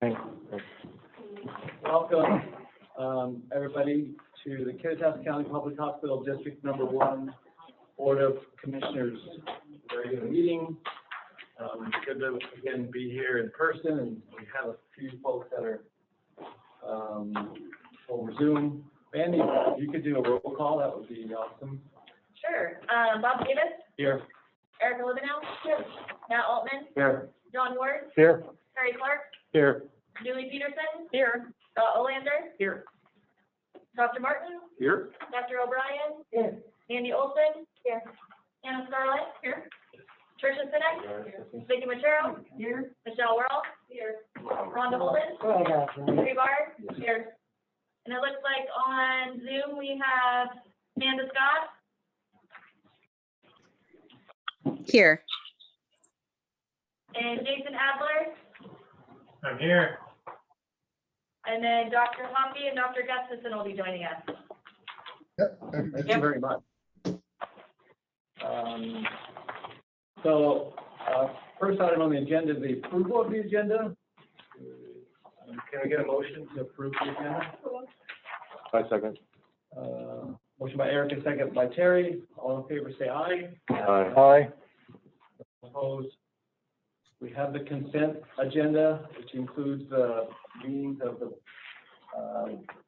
Thanks. Welcome, everybody, to the KVH County Public Hospital District Number 1 Board of Commissioners regular meeting. Good to again be here in person, and we have a few folks that are over Zoom. Andy, if you could do a roll call, that would be awesome. Sure. Bob Davis, Here. Erica Libanow, here. Matt Altman, Here. John Ward, Here. Terry Clark, Here. Julie Peterson, here. Scott Olander, Here. Dr. Martin, Here. Dr. O'Brien, here. Andy Olson, here. Anna Scarlett, here. Tricia Sinek, Vicky Machero, here. Michelle Worrell, here. Rhonda Holden, Terry Barr, here. And it looks like on Zoom we have Amanda Scott, Here. and Jason Adler, I'm here. and then Dr. Hoppy and Dr. Gustafson will be joining us. Thank you very much. First item on the agenda is the approval of the agenda. Can I get a motion to approve the agenda? I second. Motion by Erica, second by Terry. All in favor, say aye. Aye. Opposed? We have the consent agenda, which includes the meetings of the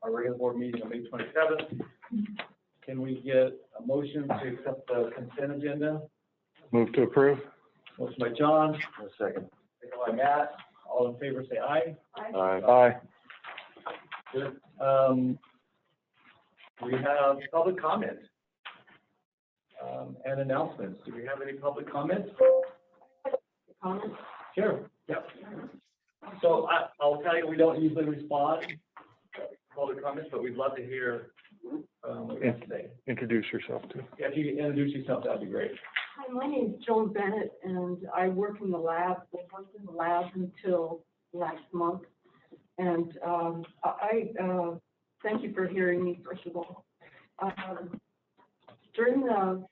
our regular board meeting on May 27th. Can we get a motion to accept the consent agenda? Move to approve. Motion by John, Second. second by Matt. All in favor, say aye. Aye. Good. We have public comment and announcements. Do we have any public comments? Comments? Sure. Yep. So I'll tell you, we don't usually respond to public comments, but we'd love to hear what you have to say. Introduce yourself too. Yeah, if you could introduce yourself, that'd be great. Hi, my name is Joan Bennett, and I work in the lab. I worked in the lab until last month. And I thank you for hearing me, first of all. During the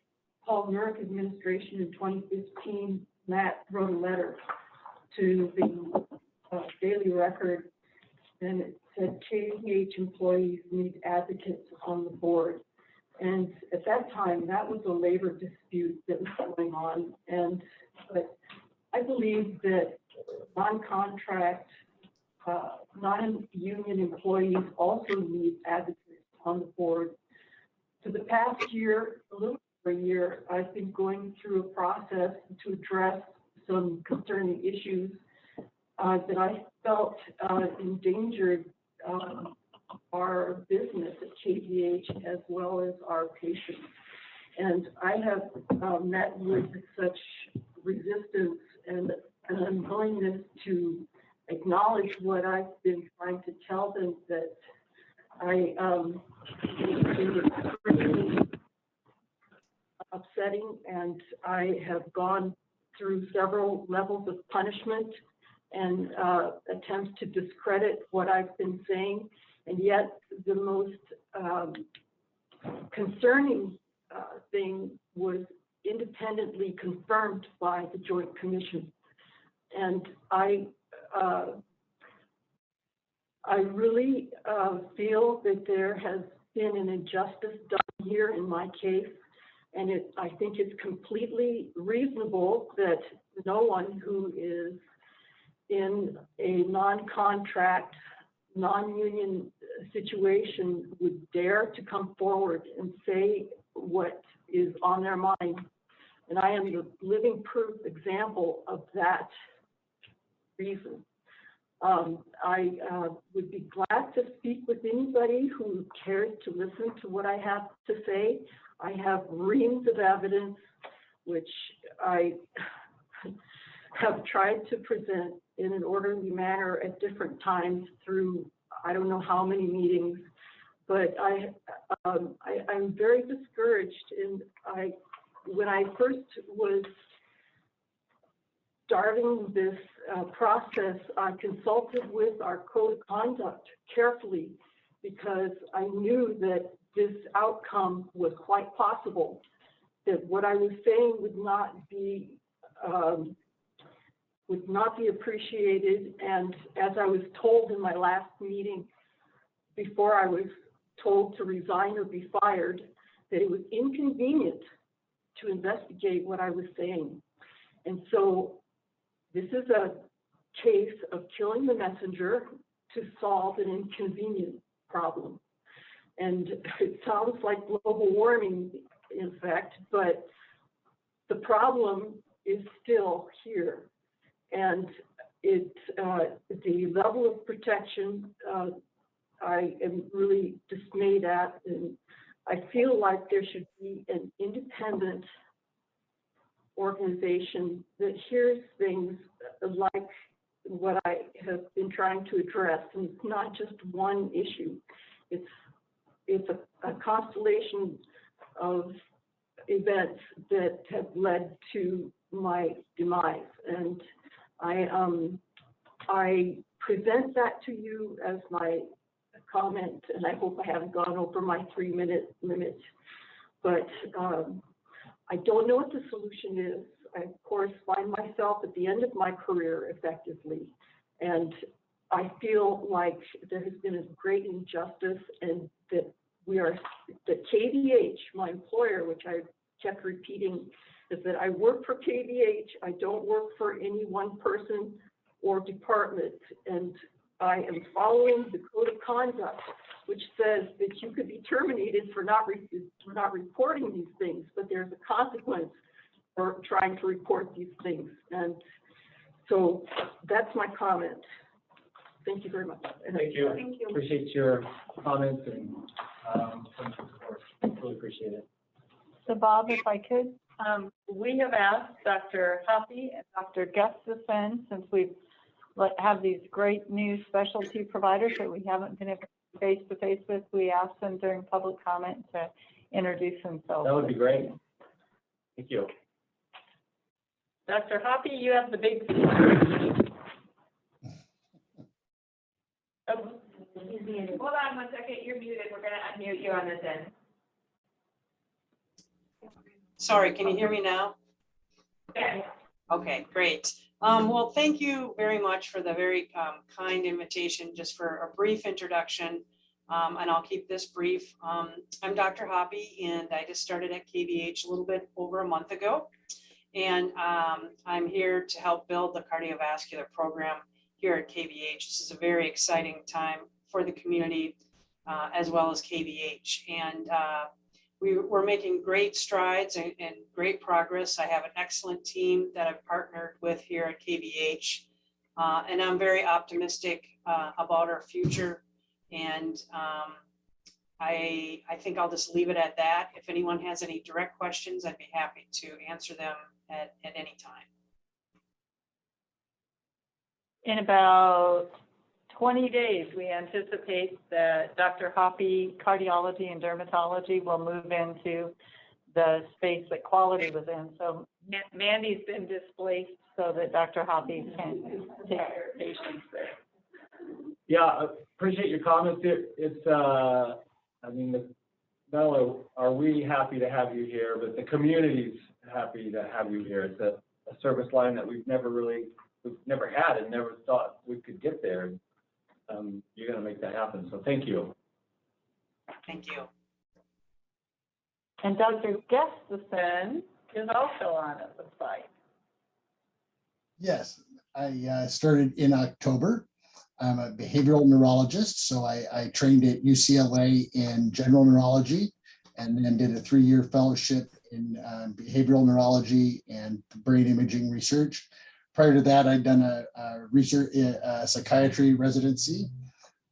Paul Merrick administration in 2015, Matt wrote a letter to the Daily Record, and it said KVH employees need advocates on the board. And at that time, that was a labor dispute that was going on. But I believe that non-contract, non-union employees also need advocates on the board. For the past year, a little over a year, I've been going through a process to address some concerning issues that I felt endangered our business at KVH as well as our patients. And I have met with such resistance and an unwillingness to acknowledge what I've been trying to tell them, that I it's upsetting, and I have gone through several levels of punishment and attempts to discredit what I've been saying. And yet the most concerning thing was independently confirmed by the Joint Commission. And I really feel that there has been an injustice done here in my case. And I think it's completely reasonable that no one who is in a non-contract, non-union situation would dare to come forward and say what is on their mind. And I am the living proof example of that reason. I would be glad to speak with anybody who cares to listen to what I have to say. I have reams of evidence, which I have tried to present in an orderly manner at different times through I don't know how many meetings, but I'm very discouraged. And when I first was starting this process, I consulted with our code of conduct carefully because I knew that this outcome was quite possible, that what I was saying would not be would not be appreciated. And as I was told in my last meeting, before I was told to resign or be fired, that it was inconvenient to investigate what I was saying. And so this is a case of killing the messenger to solve an inconvenient problem. And it sounds like global warming, in fact, but the problem is still here. And the level of protection, I am really dismayed at, and I feel like there should be an independent organization that hears things like what I have been trying to address. And it's not just one issue. It's a constellation of events that have led to my demise. And I present that to you as my comment, and I hope I haven't gone over my 3-minute limit. But I don't know what the solution is. I, of course, find myself at the end of my career effectively. And I feel like there has been a great injustice, and that that KVH, my employer, which I kept repeating, is that I work for KVH. I don't work for any one person or department. And I am following the code of conduct, which says that you could be terminated for not reporting these things, but there's a consequence for trying to report these things. And so that's my comment. Thank you very much. Thank you. Thank you. Appreciate your comments and support. Really appreciate it. So Bob, if I could, we have asked Dr. Hoppy and Dr. Gustafson, since we have these great new specialty providers that we haven't been able to face-to-face with, we asked them during public comment to introduce themselves. That would be great. Thank you. Dr. Hoppy, you have the big. Oh, Hold on 1 second, you're muted, we're gonna unmute you on this end. Sorry, can you hear me now? Yeah. Okay, great. Well, thank you very much for the very kind invitation, just for a brief introduction, and I'll keep this brief. I'm Dr. Hoppy, and I just started at KVH a little bit over a month ago, and I'm here to help build the cardiovascular program here at KVH. This is a very exciting time for the community as well as KVH, and we're making great strides and great progress. I have an excellent team that I've partnered with here at KVH, and I'm very optimistic about our future. And I think I'll just leave it at that. If anyone has any direct questions, I'd be happy to answer them at any time. in about 20 days, we anticipate that Dr. Hoppy cardiology and dermatology will move into the space that quality was in. So Mandy's been displaced so that Dr. Hoppy can take care of patients there. Yeah, I appreciate your comments. It's I mean, not only are we happy to have you here, but the community's happy to have you here. It's a service line that we've never had and never thought we could get there. You're going to make that happen. So thank you. Thank you. And Dr. Gustafson is also on at the site. Yes, I started in October. I'm a behavioral neurologist, so I trained at UCLA in general neurology and then did a 3-year fellowship in behavioral neurology and brain imaging research. Prior to that, I'd done a psychiatry residency.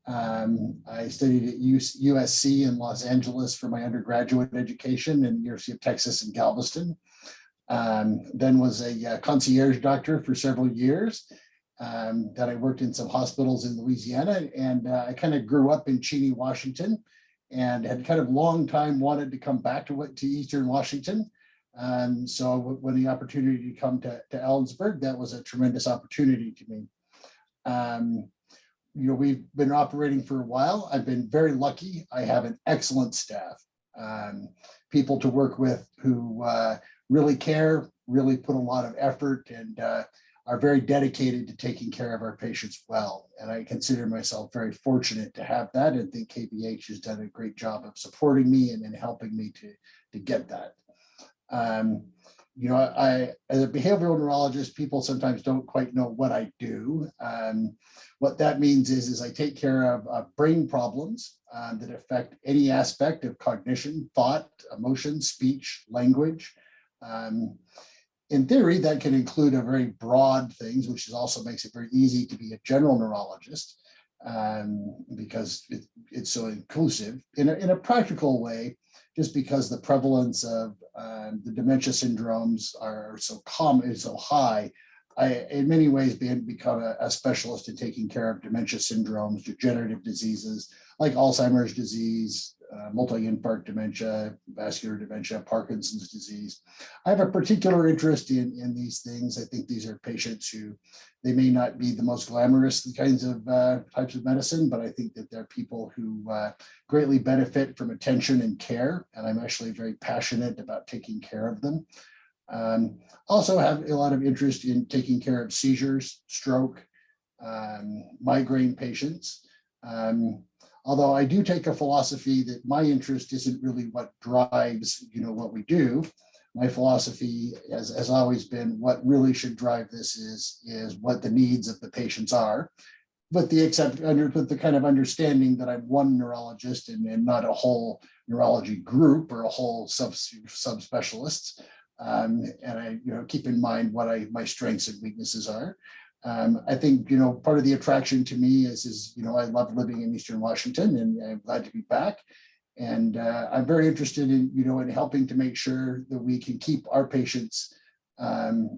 I studied at USC in Los Angeles for my undergraduate education and University of Texas in Galveston. Then was a concierge doctor for several years. That I worked in some hospitals in Louisiana, and I kind of grew up in Cheney, Washington, and had kind of long time wanted to come back to Eastern Washington. So when the opportunity to come to Ellensburg, that was a tremendous opportunity to me. You know, we've been operating for a while. I've been very lucky. I have an excellent staff, people to work with who really care, really put a lot of effort, and are very dedicated to taking care of our patients well. And I consider myself very fortunate to have that, and think KVH has done a great job of supporting me and helping me to get that. You know, as a behavioral neurologist, people sometimes don't quite know what I do. What that means is I take care of brain problems that affect any aspect of cognition, thought, emotion, speech, language. In theory, that can include a very broad things, which also makes it very easy to be a general neurologist because it's so inclusive. In a practical way, just because the prevalence of the dementia syndromes are so common, is so high, I, in many ways, become a specialist in taking care of dementia syndromes, degenerative diseases like Alzheimer's disease, multi-infarct dementia, vascular dementia, Parkinson's disease. I have a particular interest in these things. I think these are patients who, they may not be the most glamorous kinds of types of medicine, but I think that they're people who greatly benefit from attention and care. And I'm actually very passionate about taking care of them. Also have a lot of interest in taking care of seizures, stroke, migraine patients. Although I do take a philosophy that my interest isn't really what drives, you know, what we do. My philosophy has always been what really should drive this is what the needs of the patients are, with the kind of understanding that I'm one neurologist and not a whole neurology group or a whole subspecialists. And I, you know, keep in mind what my strengths and weaknesses are. I think, you know, part of the attraction to me is, you know, I love living in Eastern Washington and I'm glad to be back. And I'm very interested in, you know, in helping to make sure that we can keep our patients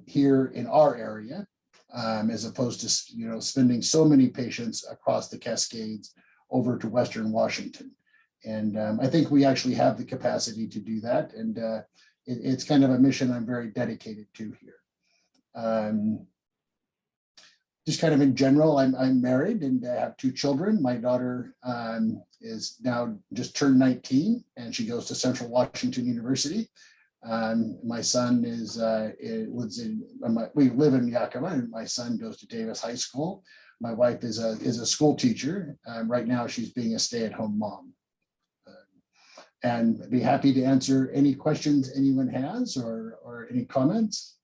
here in our area, as opposed to, you know, spending so many patients across the Cascades over to Western Washington. And I think we actually have the capacity to do that. And it's kind of a mission I'm very dedicated to here. Just kind of in general, I'm married and I have 2 children. My daughter is now just turned 19 and she goes to Central Washington University. My son we live in Yakima, and my son goes to Davis High School. My wife is a school teacher. Right now she's being a stay-at-home mom. And I'd be happy to answer any questions anyone has or any comments.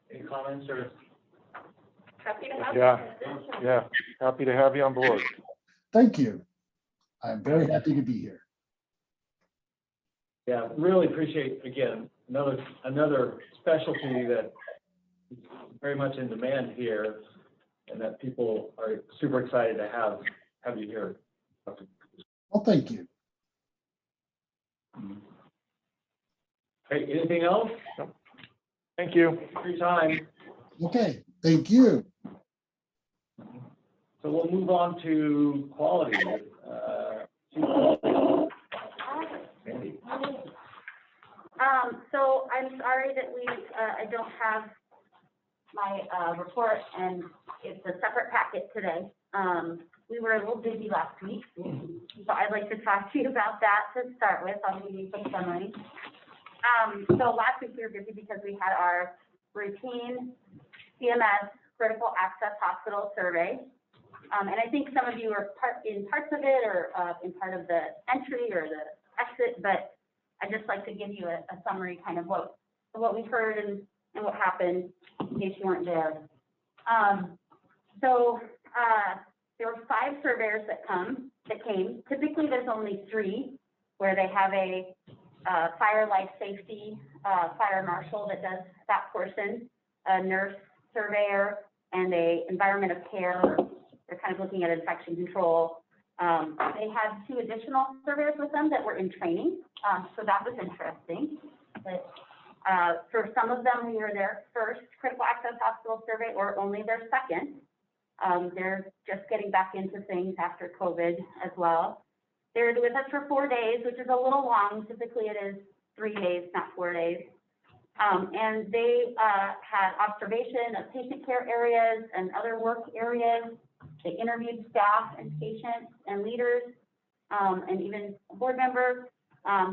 Any comments or? Happy to have Yeah. you. Yeah, happy to have you on board. Thank you. I'm very happy to be here. Yeah, really appreciate, again, another specialty that is very much in demand here, and that people are super excited to have you here. Well, thank you. Hey, anything else? Thank you. Thank you for your time. Okay, thank you. So we'll move on to quality. Sandy. So I'm sorry that I don't have my report, and it's a separate packet today. We were a little busy last week, so I'd like to talk to you about that to start with. I'll give you some summary. So last week we were busy because we had our routine CMS critical access hospital survey. And I think some of you are in parts of it or in part of the entry or the exit, but I'd just like to give you a summary kind of what we heard and what happened in case you weren't there. There were 5 surveyors that came. Typically there's only 3 where they have a fire life safety fire marshal that does that portion, a nurse surveyor, and a environment of care. They're kind of looking at infection control. They had 2 additional surveyors with them that were in training, so that was interesting. But for some of them, we were their first critical access hospital survey or only their second. They're just getting back into things after COVID as well. They're with us for 4 days, which is a little long. Typically it is 3 days, not 4 days. And they had observation of patient care areas and other work areas. They interviewed staff and patients and leaders, and even a board member.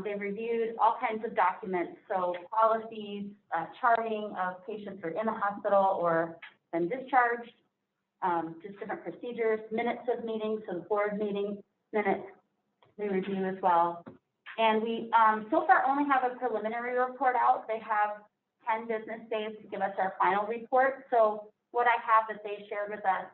They've reviewed all kinds of documents, so policies, charting of patients who are in the hospital or been discharged, just different procedures, minutes of meetings, so the board meeting minutes they review as well. And we so far only have a preliminary report out. They have 10 business days to give us our final report. So what I have that they shared with us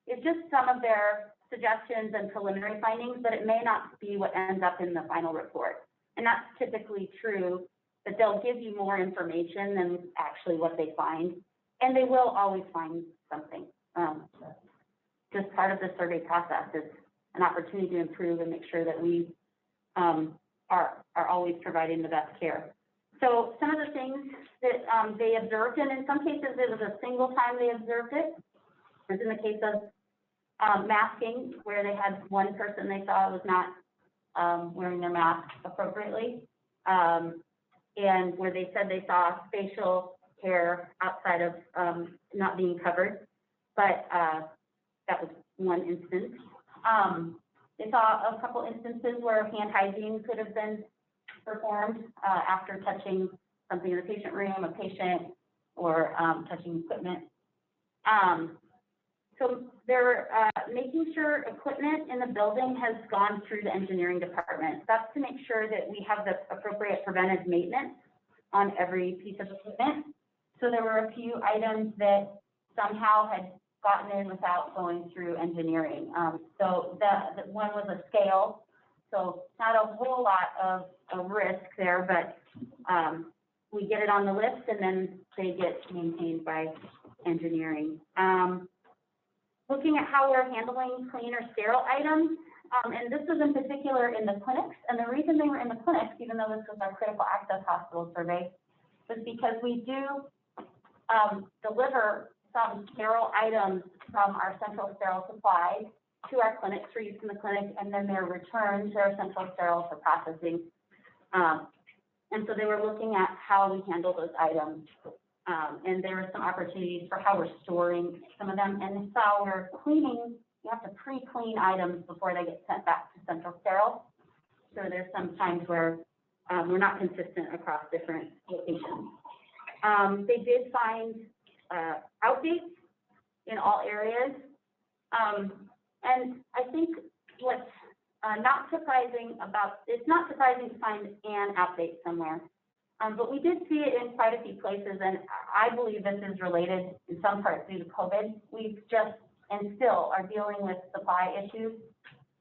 is just some of their suggestions and preliminary findings, but it may not be what ends up in the final report. And that's typically true, that they'll give you more information than actually what they find. And they will always find something. Just part of the survey process is an opportunity to improve and make sure that we are always providing the best care. So some of the things that they observed, and in some cases it was a single time they observed it, as in the case of masking, where they had one person they saw was not wearing their mask appropriately, and where they said they saw facial hair outside of not being covered, but that was one instance. They saw a couple instances where hand hygiene could have been performed after touching something in the patient room, a patient, or touching equipment. So they're making sure equipment in the building has gone through the engineering department. That's to make sure that we have the appropriate preventive maintenance on every piece of equipment. So there were a few items that somehow had gotten in without going through engineering. So the one was a scale, so not a whole lot of risk there, but we get it on the list and then they get maintained by engineering. Looking at how we're handling clean or sterile items, and this was in particular in the clinics, and the reason they were in the clinics, even though this was our critical access hospital survey, was because we do deliver some sterile items from our central sterile supply to our clinics for use in the clinic, and then they're returned to our central sterile for processing. And so they were looking at how we handle those items. And there were some opportunities for how we're storing some of them. And so we're cleaning, you have to pre-clean items before they get sent back to central sterile. So there's some times where we're not consistent across different locations. They did find outdates in all areas. And I think what's not surprising it's not surprising to find an outdate somewhere. But we did see it in quite a few places, and I believe this is related in some parts due to COVID. We've just, and still are dealing with supply issues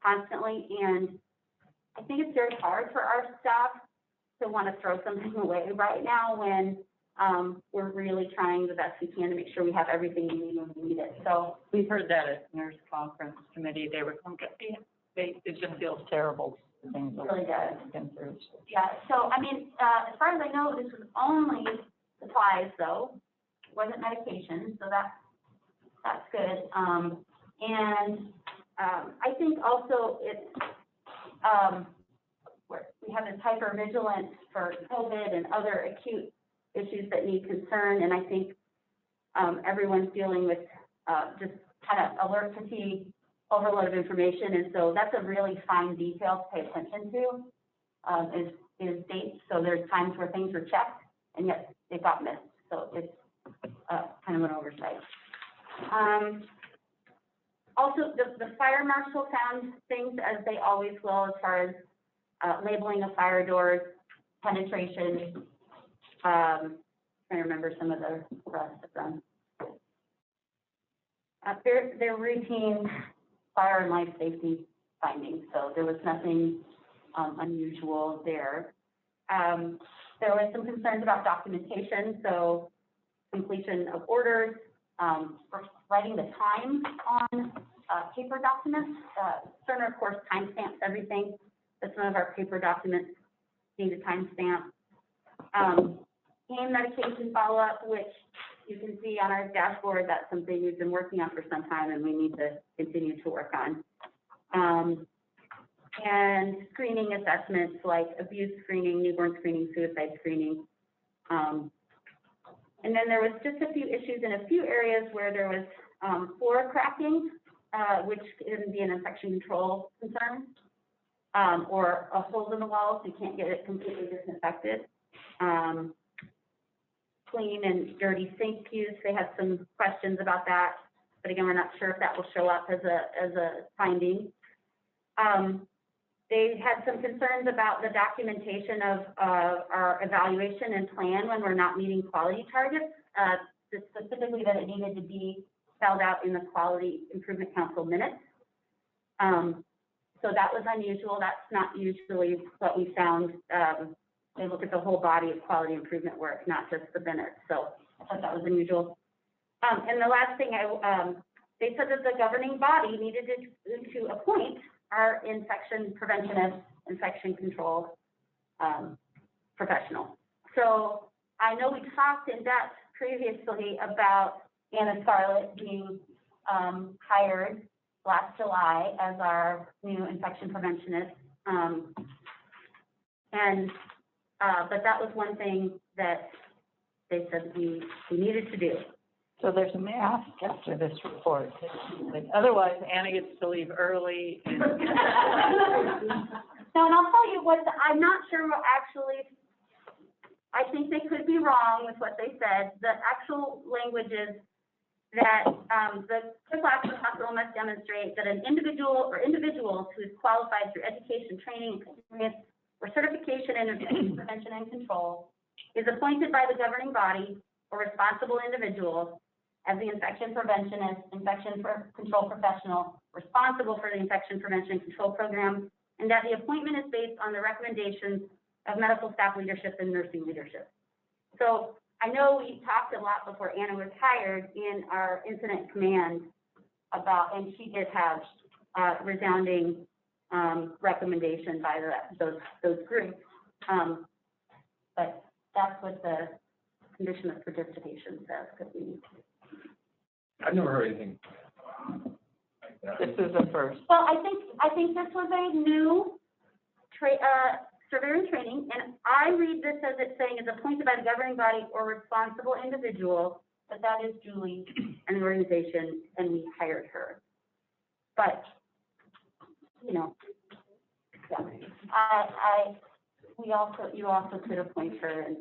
constantly, and I think it's very hard for our staff to want to throw something away right now when we're really trying the best we can to make sure we have everything we need when we need it. So We've heard that at nurse conference committee, they were, it just feels terrible. The things that really good. we've been through. Yeah, so I mean, as far as I know, this was only supplies though, it wasn't medication, so that's good. And I think also it's we have this hypervigilance for COVID and other acute issues that need concern, and I think everyone's dealing with just kind of alert fatigue, overload of information, and so that's a really fine detail to pay attention to, is dates. So there's times where things were checked and yet they got missed. So it's kind of an oversight. Also, the fire marshal found things, as they always will, as far as labeling of fire doors, penetration. Trying to remember some of the rest of them. Their routine fire and life safety findings, so there was nothing unusual there. There was some concerns about documentation, so completion of orders, writing the time on paper documents. Cerner, of course, timestamps everything, but some of our paper documents need a timestamp. Pain medication follow-up, which you can see on our dashboard, that's something we've been working on for some time and we need to continue to work on. And screening assessments like abuse screening, newborn screening, suicide screening. And then there was just a few issues in a few areas where there was floor cracking, which can be an infection control concern. or holes in the walls, you can't get it completely disinfected. Clean and dirty sink use, they have some questions about that, but again, we're not sure if that will show up as a finding. They had some concerns about the documentation of our evaluation and plan when we're not meeting quality targets, specifically that it needed to be spelled out in the Quality Improvement Council minutes. So that was unusual. That's not usually what we found. They look at the whole body of quality improvement work, not just the minutes. So I thought that was unusual. And the last thing, they said that the governing body needed to appoint our infection preventionist, infection control professional. So I know we talked in depth previously about Anna Scarlett being hired last July as our new infection preventionist. But that was one thing that they said we needed to do. So there's an ask after this report. Otherwise, Anna gets to leave early. No, and I'll tell you what, I'm not sure actually, I think they could be wrong with what they said. The actual language is that the clinical action hospital must demonstrate that an individual or individuals who is qualified through education, training, experience, or certification in infection prevention and control is appointed by the governing body or responsible individual as the infection preventionist, infection control professional responsible for the infection prevention and control program, and that the appointment is based on the recommendations of medical staff leadership and nursing leadership. So I know we talked a lot before Anna was hired in our incident command about, and she did have resounding recommendation by those groups. But that's what the condition of participation says, because we. I've never heard anything like that. This is a first. Well, I think this was a new surveyor in training, and I read this as it's saying is appointed by the governing body or responsible individual, but that is Julie and the organization, and we hired her. But, you know, yeah, you also could appoint her, and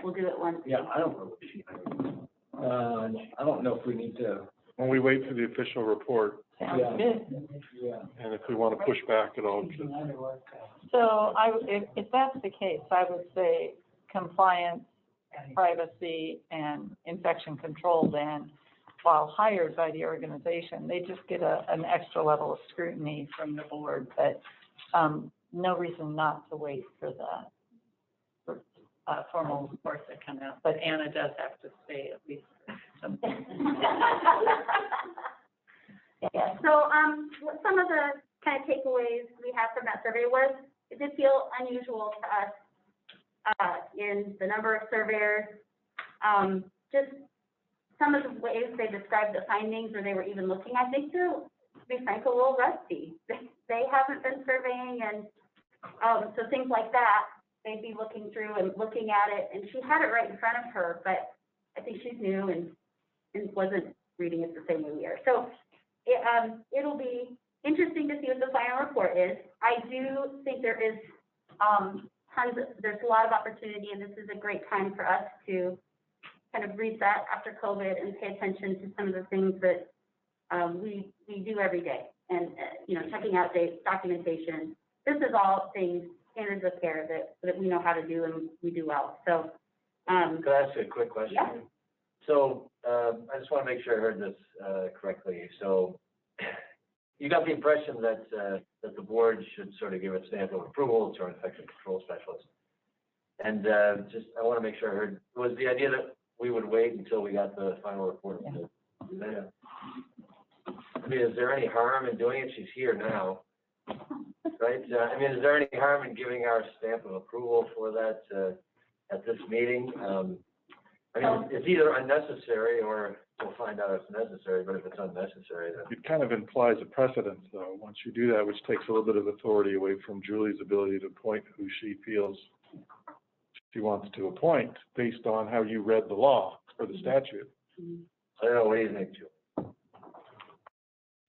we'll do it once. Yeah, I don't know if we need to. When we wait for the official report, Sounds Yeah. good. Yeah. and if we want to push back at all, So if that's the case, I would say compliance, privacy, and infection control then, while hired by the organization, they just get an extra level of scrutiny from the board, but no reason not to wait for the formal report to come out. But Anna does have to stay at least some. Yeah, so some of the kind of takeaways we have from that survey was it did feel unusual to us in the number of surveyors, just some of the ways they described the findings or they were even looking, I think they're, to be frank, a little rusty. They haven't been surveying, and so things like that, they'd be looking through and looking at it, and she had it right in front of her, but I think she's new and wasn't reading it the same way we are. So it'll be interesting to see what the final report is. I do think there is there's a lot of opportunity, and this is a great time for us to kind of reset after COVID and pay attention to some of the things that we do every day. And, checking out documentation. This is all things, standards of care that we know how to do and we do well. So. Could I ask you a quick question? Yeah. So, I just want to make sure I heard this correctly. So, you got the impression that the board should sort of give a stamp of approval to our infection control specialist. And I want to make sure I heard, was the idea that we would wait until we got the final report? Yeah. I mean, is there any harm in doing it? She's here now, right? I mean, is there any harm in giving our stamp of approval for that at this meeting? I mean, it's either unnecessary or we'll find out if it's necessary, but if it's unnecessary, then. it kind of implies a precedent, though, once you do that, which takes a little bit of authority away from Julie's ability to appoint who she feels she wants to appoint based on how you read the law or the statute. I don't know, what do you think, Julie?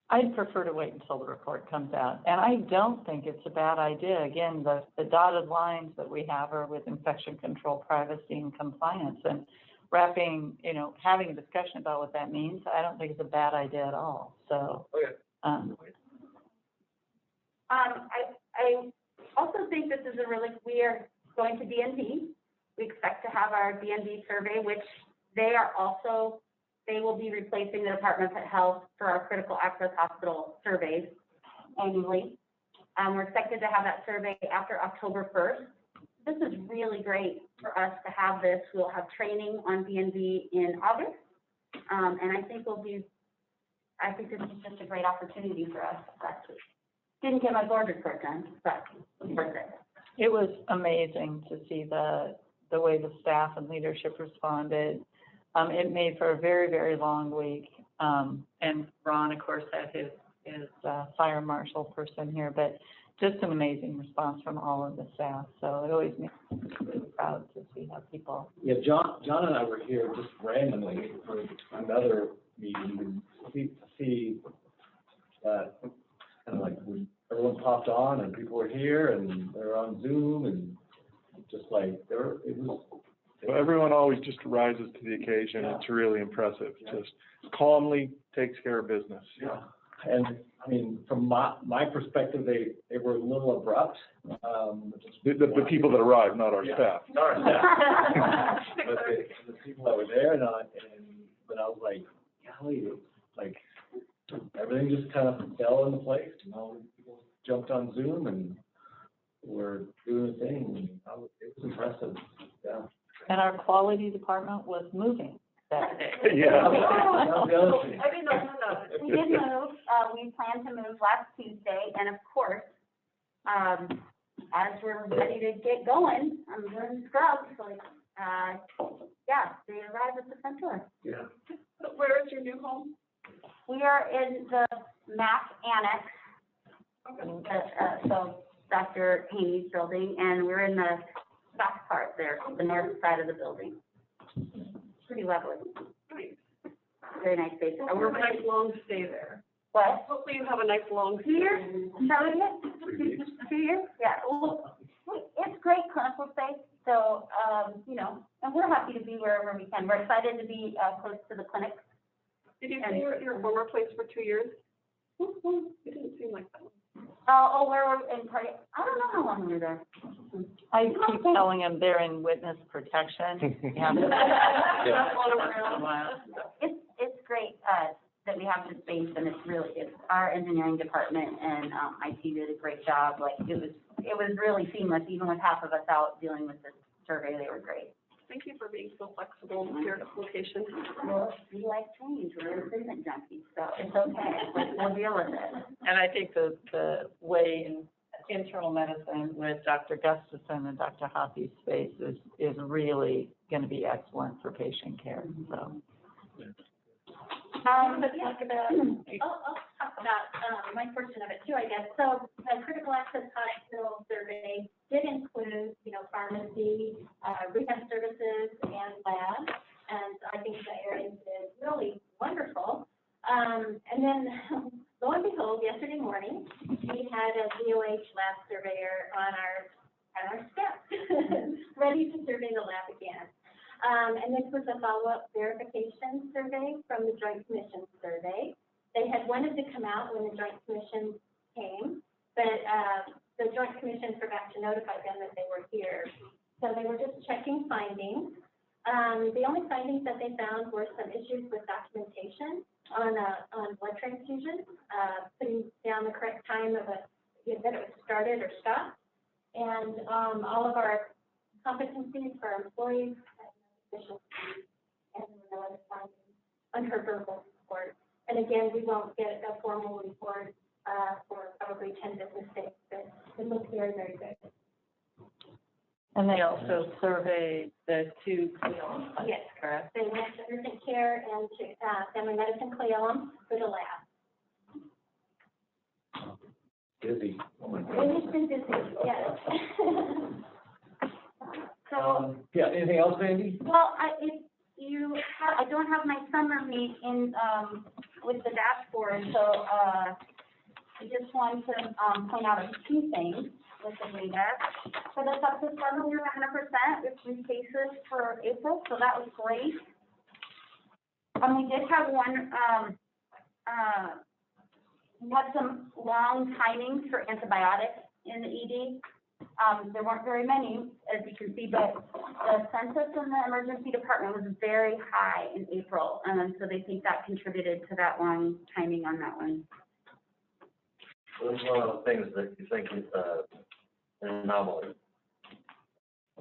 I'd prefer to wait until the report comes out. And I don't think it's a bad idea. Again, the dotted lines that we have are with infection control, privacy, and compliance. And wrapping, having a discussion about what that means, I don't think it's a bad idea at all. So, I also think this is we are going to DND. We expect to have our DND survey, which they will be replacing the Department of Health for our critical access hospital surveys annually. We're expected to have that survey after October 1st. This is really great for us to have this. We'll have training on DND in August. And I think this is just a great opportunity for us last week. Didn't get my board report done, but it was worth it. it was amazing to see the way the staff and leadership responded. It made for a very, very long week. And Ron, of course, had his fire marshal person here, but just an amazing response from all of the staff. So it always makes me really proud to see how people. Yeah, John and I were here just randomly for another meeting to see that kind of like when everyone popped on and people were here and they were on Zoom and just like it was. Well, everyone always just rises to the occasion. Yeah. It's really impressive. Just calmly takes care of business. Yeah, and I mean, from my perspective, they were a little abrupt. The people that arrived, not our staff. Not our staff. But the people that were there, but I was like, golly, like everything just kind of fell into place. People jumped on Zoom and were doing the thing. It was impressive. Yeah. And our quality department was moving that day. Yeah. I didn't know. We did move. We planned to move last Tuesday, and of course, as we're ready to get going, I'm doing scrubs. Like, they arrived at the front door. Yeah. Where is your new home? We are in the MAC Annex, so Dr. Haney's building, and we're in the back part there, the north side of the building. Pretty lovely. Very nice space. We're a nice long stay there. What? Hopefully you have a nice long 2 years? No, it is. 2 years? Yeah. Well, it's great clinical space. So, and we're happy to be wherever we can. We're excited to be close to the clinic. Did you say you were at your former place for 2 years? It didn't seem like that. Where we're in party? I don't know how long we were there. I keep telling them they're in witness protection. Yeah. It's great that we have this space, and it's our engineering department and IT did a great job. Like it was really seamless, even with half of us out dealing with this survey. They were great. Thank you for being so flexible with your location. Well, we like change. We're improvement junkies, so it's okay. We'll deal with it. And I think the way in internal medicine with Dr. Gustafson and Dr. Hoppy's space is really going to be excellent for patient care. So. I'll talk about my portion of it too, I guess. So the critical access hospital survey did include, pharmacy, rehab services, and lab. And I think the area is really wonderful. And then, lo and behold, yesterday morning, we had a KVH lab surveyor on our staff, ready to survey the lab again. And this was a follow-up verification survey from the Joint Commission survey. They had wanted to come out when the Joint Commission came, but the Joint Commission forgot to notify them that they were here. So they were just checking findings. The only findings that they found were some issues with documentation on blood transfusion, putting down the correct time that it was started or stopped, and all of our competencies for our employees, and no other findings on her verbal report. And again, we won't get a formal report for probably 10 business days, but it looks very, very good. And they also surveyed the two Cleveland sites, Yes. correct? They went to urgent care and to family medicine Cleveland for the lab. Busy. Oh my It goodness. has been busy, yes. So, Yeah, anything else, Andy? well, I don't have my summer meet with the dashboard, so, I just want to, point out a few things with the data. For the sepsis level, we were 100% with 3 cases for April, so that was great. We did have one, we had some long timings for antibiotics in the ED. There weren't very many, as you can see, but the census in the emergency department was very high in April, and so they think that contributed to that long timing on that one. So this is one of the things that you think is an anomaly.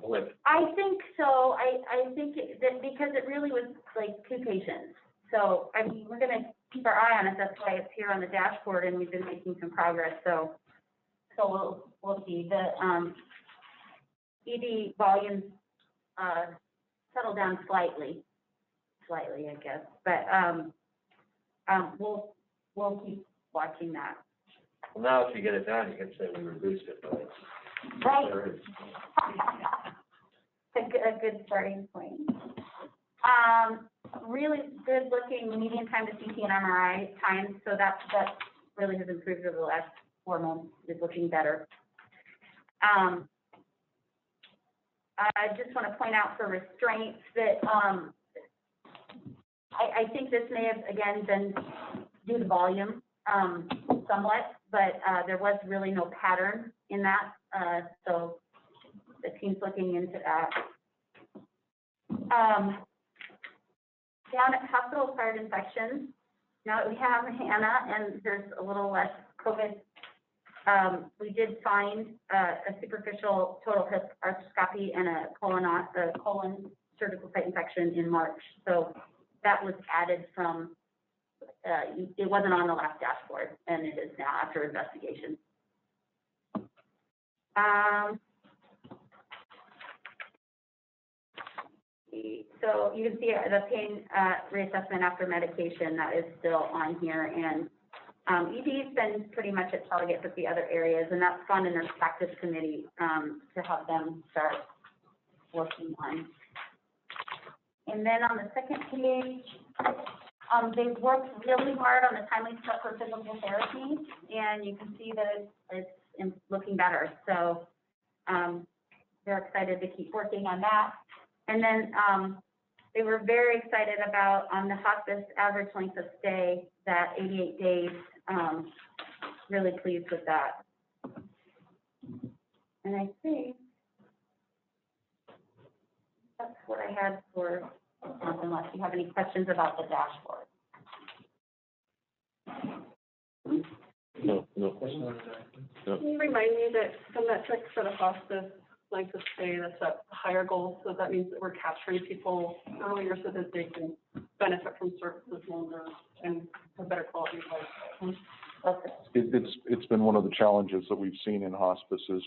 With, I think so. I think that because it really was like 2 patients. So, I mean, we're gonna keep our eye on it. That's why it's here on the dashboard, and we've been making some progress. So we'll see. The ED volumes settle down slightly, I guess. But we'll keep watching that. well, now if you get it down, you can say we reduced it, but. Right. A good starting point. Really good looking median time to CT and MRI time, so that really has improved over the last 4 months. It's looking better. I just want to point out for restraints that I think this may have again been due to volume somewhat, but there was really no pattern in that, so the team's looking into that. Down at hospital-acquired infections, now that we have Hannah and there's a little less COVID, we did find a superficial total hip arthroscopy and a colon surgical site infection in March. So that was added from, it wasn't on the last dashboard, and it is now after investigation. So you can see the pain reassessment after medication, that is still on here, and ED's been pretty much at target with the other areas, and that's gone in their practice committee to help them start working on. And then on the second page, they've worked really hard on the timely step for physical therapy, and you can see that it's looking better. So they're excited to keep working on that. And then they were very excited about on the hospice average length of stay, that 88 days. Really pleased with that. And I think that's what I had for, unless you have any questions about the dashboard. No. Can you remind me that the metrics for the hospice length of stay, that's a higher goal, so that means that we're capturing people earlier so that they can benefit from services longer and have better quality of life. Okay. It's been one of the challenges that we've seen in hospices.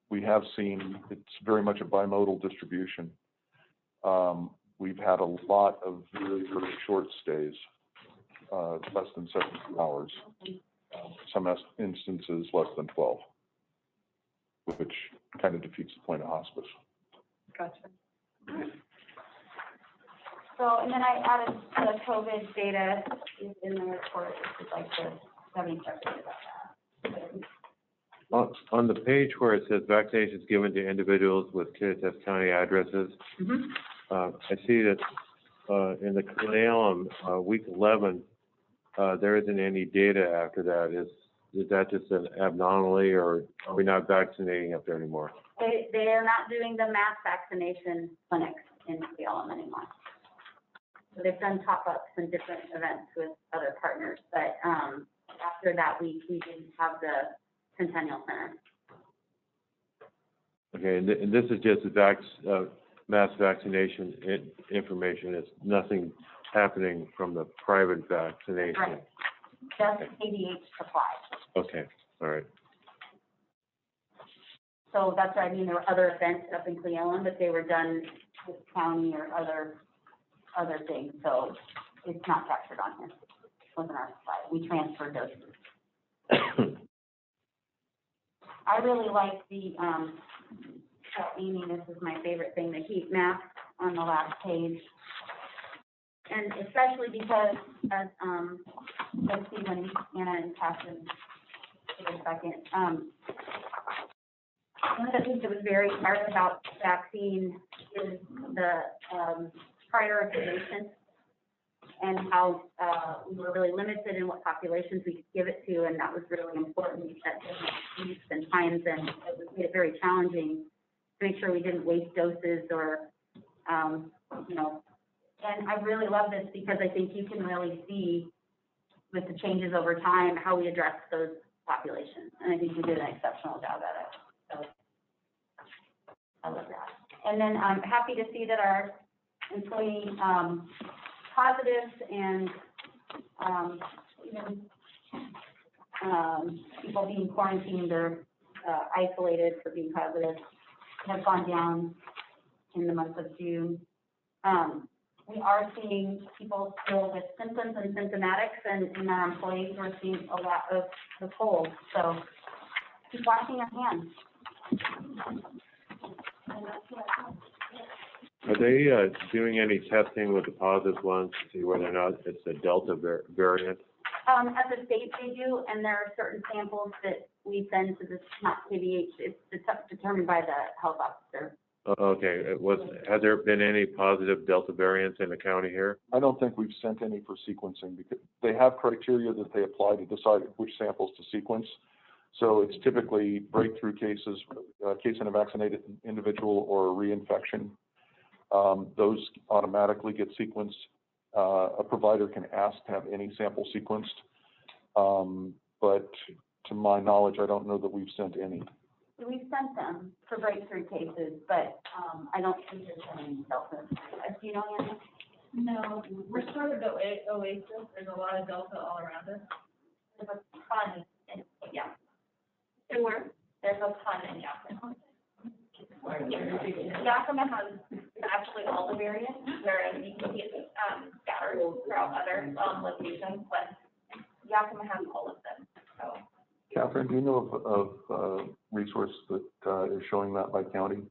We have seen it's very much a bimodal distribution. We've had a lot of really, really short stays, less than 72 hours. Some instances less than 12, which kind of defeats the point of hospice. Gotcha. So, and then I added the COVID data in the report, if you'd like to have any questions about that. On the page where it says vaccinations given to individuals with Kittitas County addresses, I see that in the Cle week 11, there isn't any data after that. Is that just an abnormality, or are we not vaccinating up there anymore? They are not doing the mass vaccination clinics in Cle anymore. So they've done top-ups and different events with other partners, but after that week, we didn't have the Centennial Center. Okay, and this is just mass vaccination information. It's nothing happening from the private vaccination. Right. Just KVH supply. Okay, all right. So that's what I mean. There were other events up in Cleveland, but they were done with county or other things. So it's not captured on here. It wasn't our supply. We transferred those. I really like the Amy, this is my favorite thing, the heat map on the last page. and especially because, as, let's see when Anna and Catherine take a second. One of the things that was very hard about vaccine is the, prioritization and how, we were really limited in what populations we could give it to, and that was really important at different weeks and times, and it was made it very challenging to make sure we didn't waste doses or, you know, and I really love this because I think you can really see with the changes over time, how we address those populations. And I think you did an exceptional job at it. So I love that. And then I'm happy to see that our employee, positives and, even, people being quarantined or, isolated for being positive have gone down in the month of June. We are seeing people still with symptoms and symptomatics, and in our employees, we're seeing a lot of the cold. So keep washing your hands. Are they doing any testing with the positive ones to see whether or not it's a Delta variant? At the state they do, and there are certain samples that we send to the, not KVH, it's determined by the health officer. Okay, has there been any positive Delta variants in the county here? I don't think we've sent any for sequencing because they have criteria that they apply to decide which samples to sequence. So it's typically breakthrough cases, case in a vaccinated individual or a reinfection. Those automatically get sequenced. A provider can ask to have any sample sequenced. But to my knowledge, I don't know that we've sent any. We've sent them for breakthrough cases, but I don't think there's any Delta. Do you know, Anna? No, we're sort of the oasis. There's a lot of Delta all around us. There's a ton, and yeah. And where? There's a ton in Yakima. Yakima has actually all the variants, whereas you can see it scattered throughout other locations, but Yakima has all of them. So. Catherine, do you know of a resource that is showing that by county?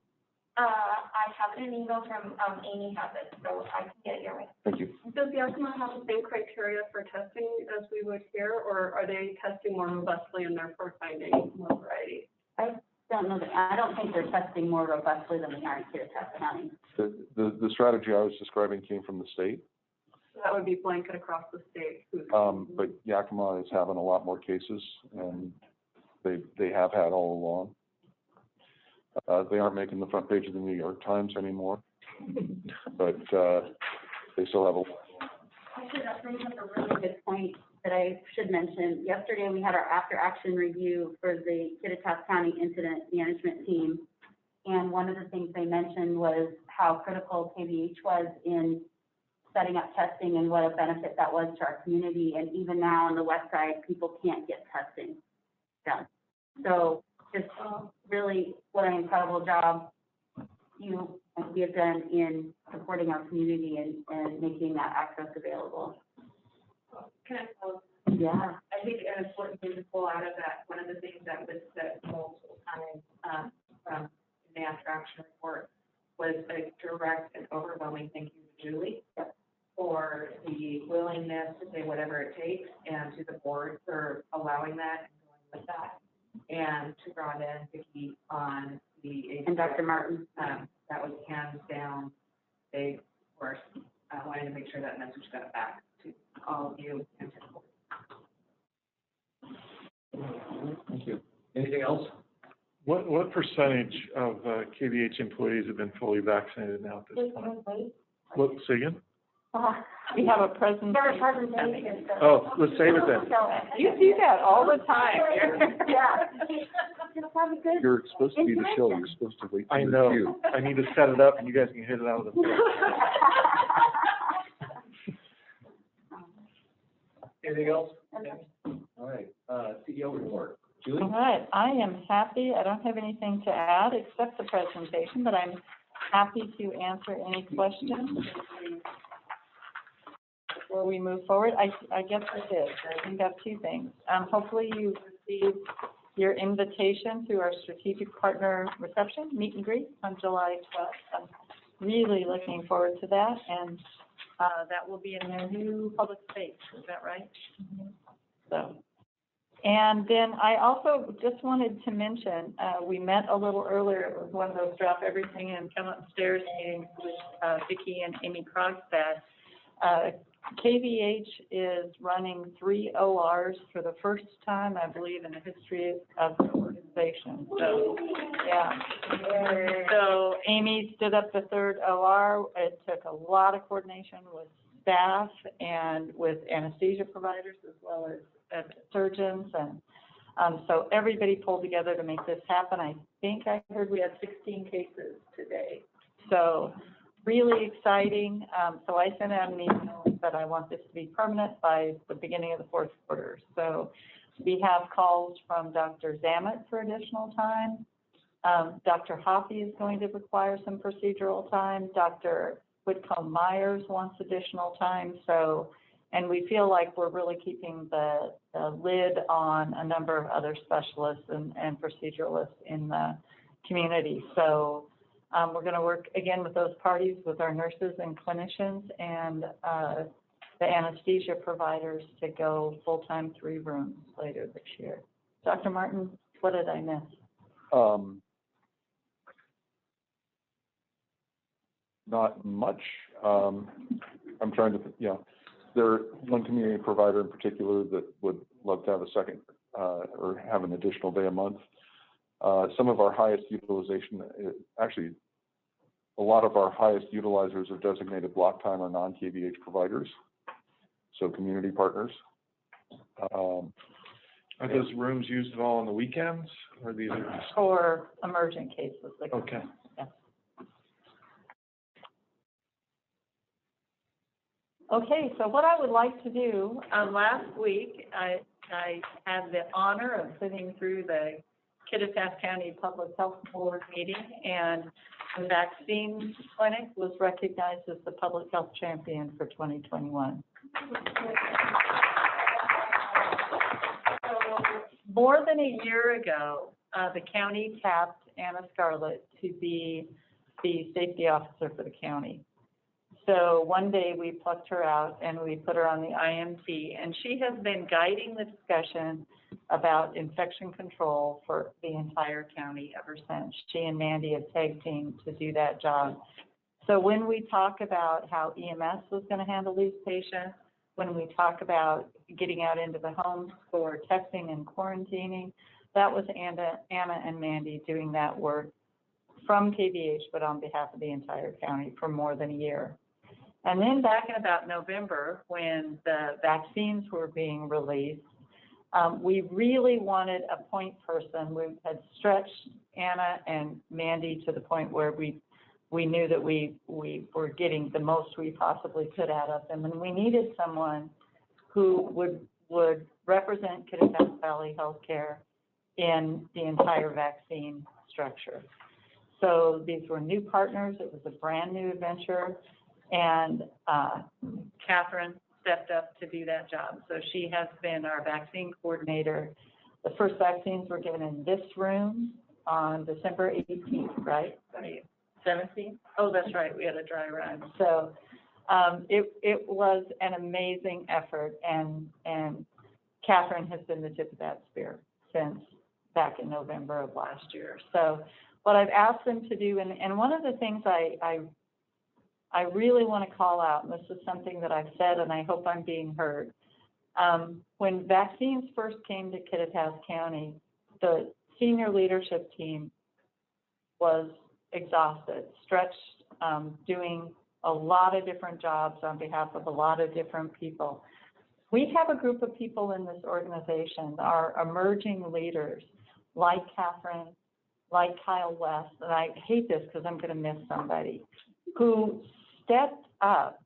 I have an email from Amy has it, so I can get it your way. Thank you. Does Yakima have the same criteria for testing as we would here, or are they testing more robustly and therefore finding more variety? I don't know that. I don't think they're testing more robustly than we are in Kittitas County. The strategy I was describing came from the state. So that would be blanket across the state. But Yakima is having a lot more cases, and they have had all along. They aren't making the front page of the New York Times anymore, but they still have a. Actually, that brings up a really good point that I should mention. Yesterday, we had our after-action review for the Kittitas County Incident Management Team, and one of the things they mentioned was how critical KVH was in setting up testing and what a benefit that was to our community. And even now on the west side, people can't get testing done. So just really what an incredible job you and we have done in supporting our community and making that access available. Can I tell? Yeah. I think an important thing to pull out of that, one of the things that was said multiple times from the after-action report was a direct and overwhelming thank you to Julie for the willingness to say whatever it takes, and to the board for allowing that and going with that, and to Rhonda and Vicki on the And Dr. Martin. that was hands down. They were wanting to make sure that message got back to all of you and to the board. Thank you. Anything else? What percentage of KVH employees have been fully vaccinated now at this point? What, say again? We have a presentation. There are presentations. Oh, let's save it then. You see that all the time. Yeah. You're supposed to be the show. You're supposed to wait. I know. I need to set it up and you guys can hit it out of the park. Anything else? All right, CEO report. Julie? All right, I am happy. I don't have anything to add except the presentation, but I'm happy to answer any questions before we move forward. I guess it is. I think I have two things. Hopefully you received your invitation to our strategic partner reception, meet and greet on July 12th. I'm really looking forward to that, and That will be in their new public space, is that right? So, and then I also just wanted to mention, we met a little earlier, it was one of those drop everything and come upstairs meetings with Vicki and Amy Krogstad. KVH is running 3 ORs for the first time, I believe, in the history of the organization. So, yeah. So Amy stood up the 3rd OR. It took a lot of coordination with staff and with anesthesia providers as well as surgeons. And so everybody pulled together to make this happen. I think I heard we had 16 cases today. So really exciting. So I sent out an email that I want this to be permanent by the beginning of the 4th quarter. So we have calls from Dr. Zamet for additional time. Dr. Hoppy is going to require some procedural time. Dr. Whitcomb-Myers wants additional time. So, and we feel like we're really keeping the lid on a number of other specialists and proceduralists in the community. So we're going to work again with those parties, with our nurses and clinicians and the anesthesia providers to go full-time 3 rooms later this year. Dr. Martin, what did I miss? Not much. I'm trying to, there's one community provider in particular that would love to have a second or have an additional day a month. Some of our highest utilization, actually, a lot of our highest utilizers of designated block time are non-KVH providers, so community partners. Are those rooms used at all on the weekends, or these are just? For emergent cases. Like Okay. Yeah. Okay, so what I would like to do, last week, I had the honor of sitting through the Kittitas County Public Health Board meeting, and the vaccine clinic was recognized as the public health champion for 2021. More than a year ago, the county tapped Anna Scarlett to be the safety officer for the county. So one day we plucked her out and we put her on the IMT, and she has been guiding the discussion about infection control for the entire county ever since. She and Mandy have tag teamed to do that job. So when we talk about how EMS was going to handle these patients, when we talk about getting out into the homes for testing and quarantining, that was Anna and Mandy doing that work from KVH, but on behalf of the entire county for more than a year. And then back in about November, when the vaccines were being released, we really wanted a point person. We had stretched Anna and Mandy to the point where we knew that we were getting the most we possibly could out of them. And we needed someone who would represent Kittitas Valley Healthcare in the entire vaccine structure. So these were new partners. It was a brand new venture. And Catherine stepped up to do that job. So she has been our vaccine coordinator. The first vaccines were given in this room on December 18th, right? 17th? Oh, that's right. We had a dry run. So it was an amazing effort. And Catherine has been the tip of that spear since back in November of last year. So what I've asked them to do, and one of the things I really want to call out, and this is something that I've said, and I hope I'm being heard. When vaccines first came to Kittitas County, the senior leadership team was exhausted, stretched, doing a lot of different jobs on behalf of a lot of different people. We have a group of people in this organization, our emerging leaders, like Catherine, like Kyle West, and I hate this because I'm going to miss somebody, who stepped up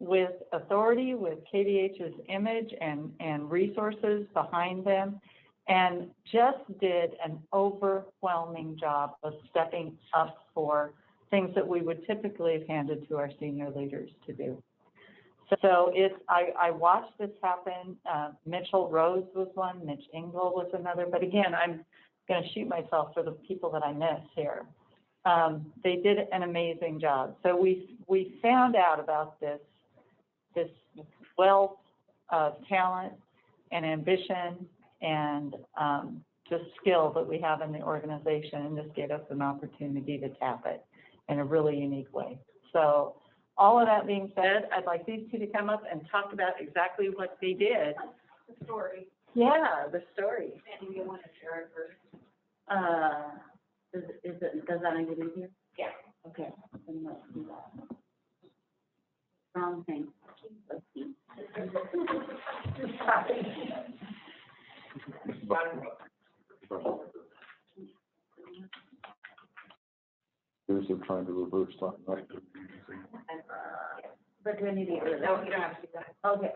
with authority, with KVH's image and resources behind them, and just did an overwhelming job of stepping up for things that we would typically have handed to our senior leaders to do. So I watched this happen. Mitchell Rose was one, Mitch Engel was another, but again, I'm going to shoot myself for the people that I miss here. They did an amazing job. So we found out about this wealth of talent and ambition and just skill that we have in the organization, and this gave us an opportunity to tap it in a really unique way. So all of that being said, I'd like these two to come up and talk about exactly what they did. The story. Yeah, the story. And you want to share it first? Does that need to be here? Yeah. Okay, then let's do that. Wrong thing. Let's see. Here's they're trying to reverse something, right? But do I need to get rid of that? No, you don't have to do that. Okay.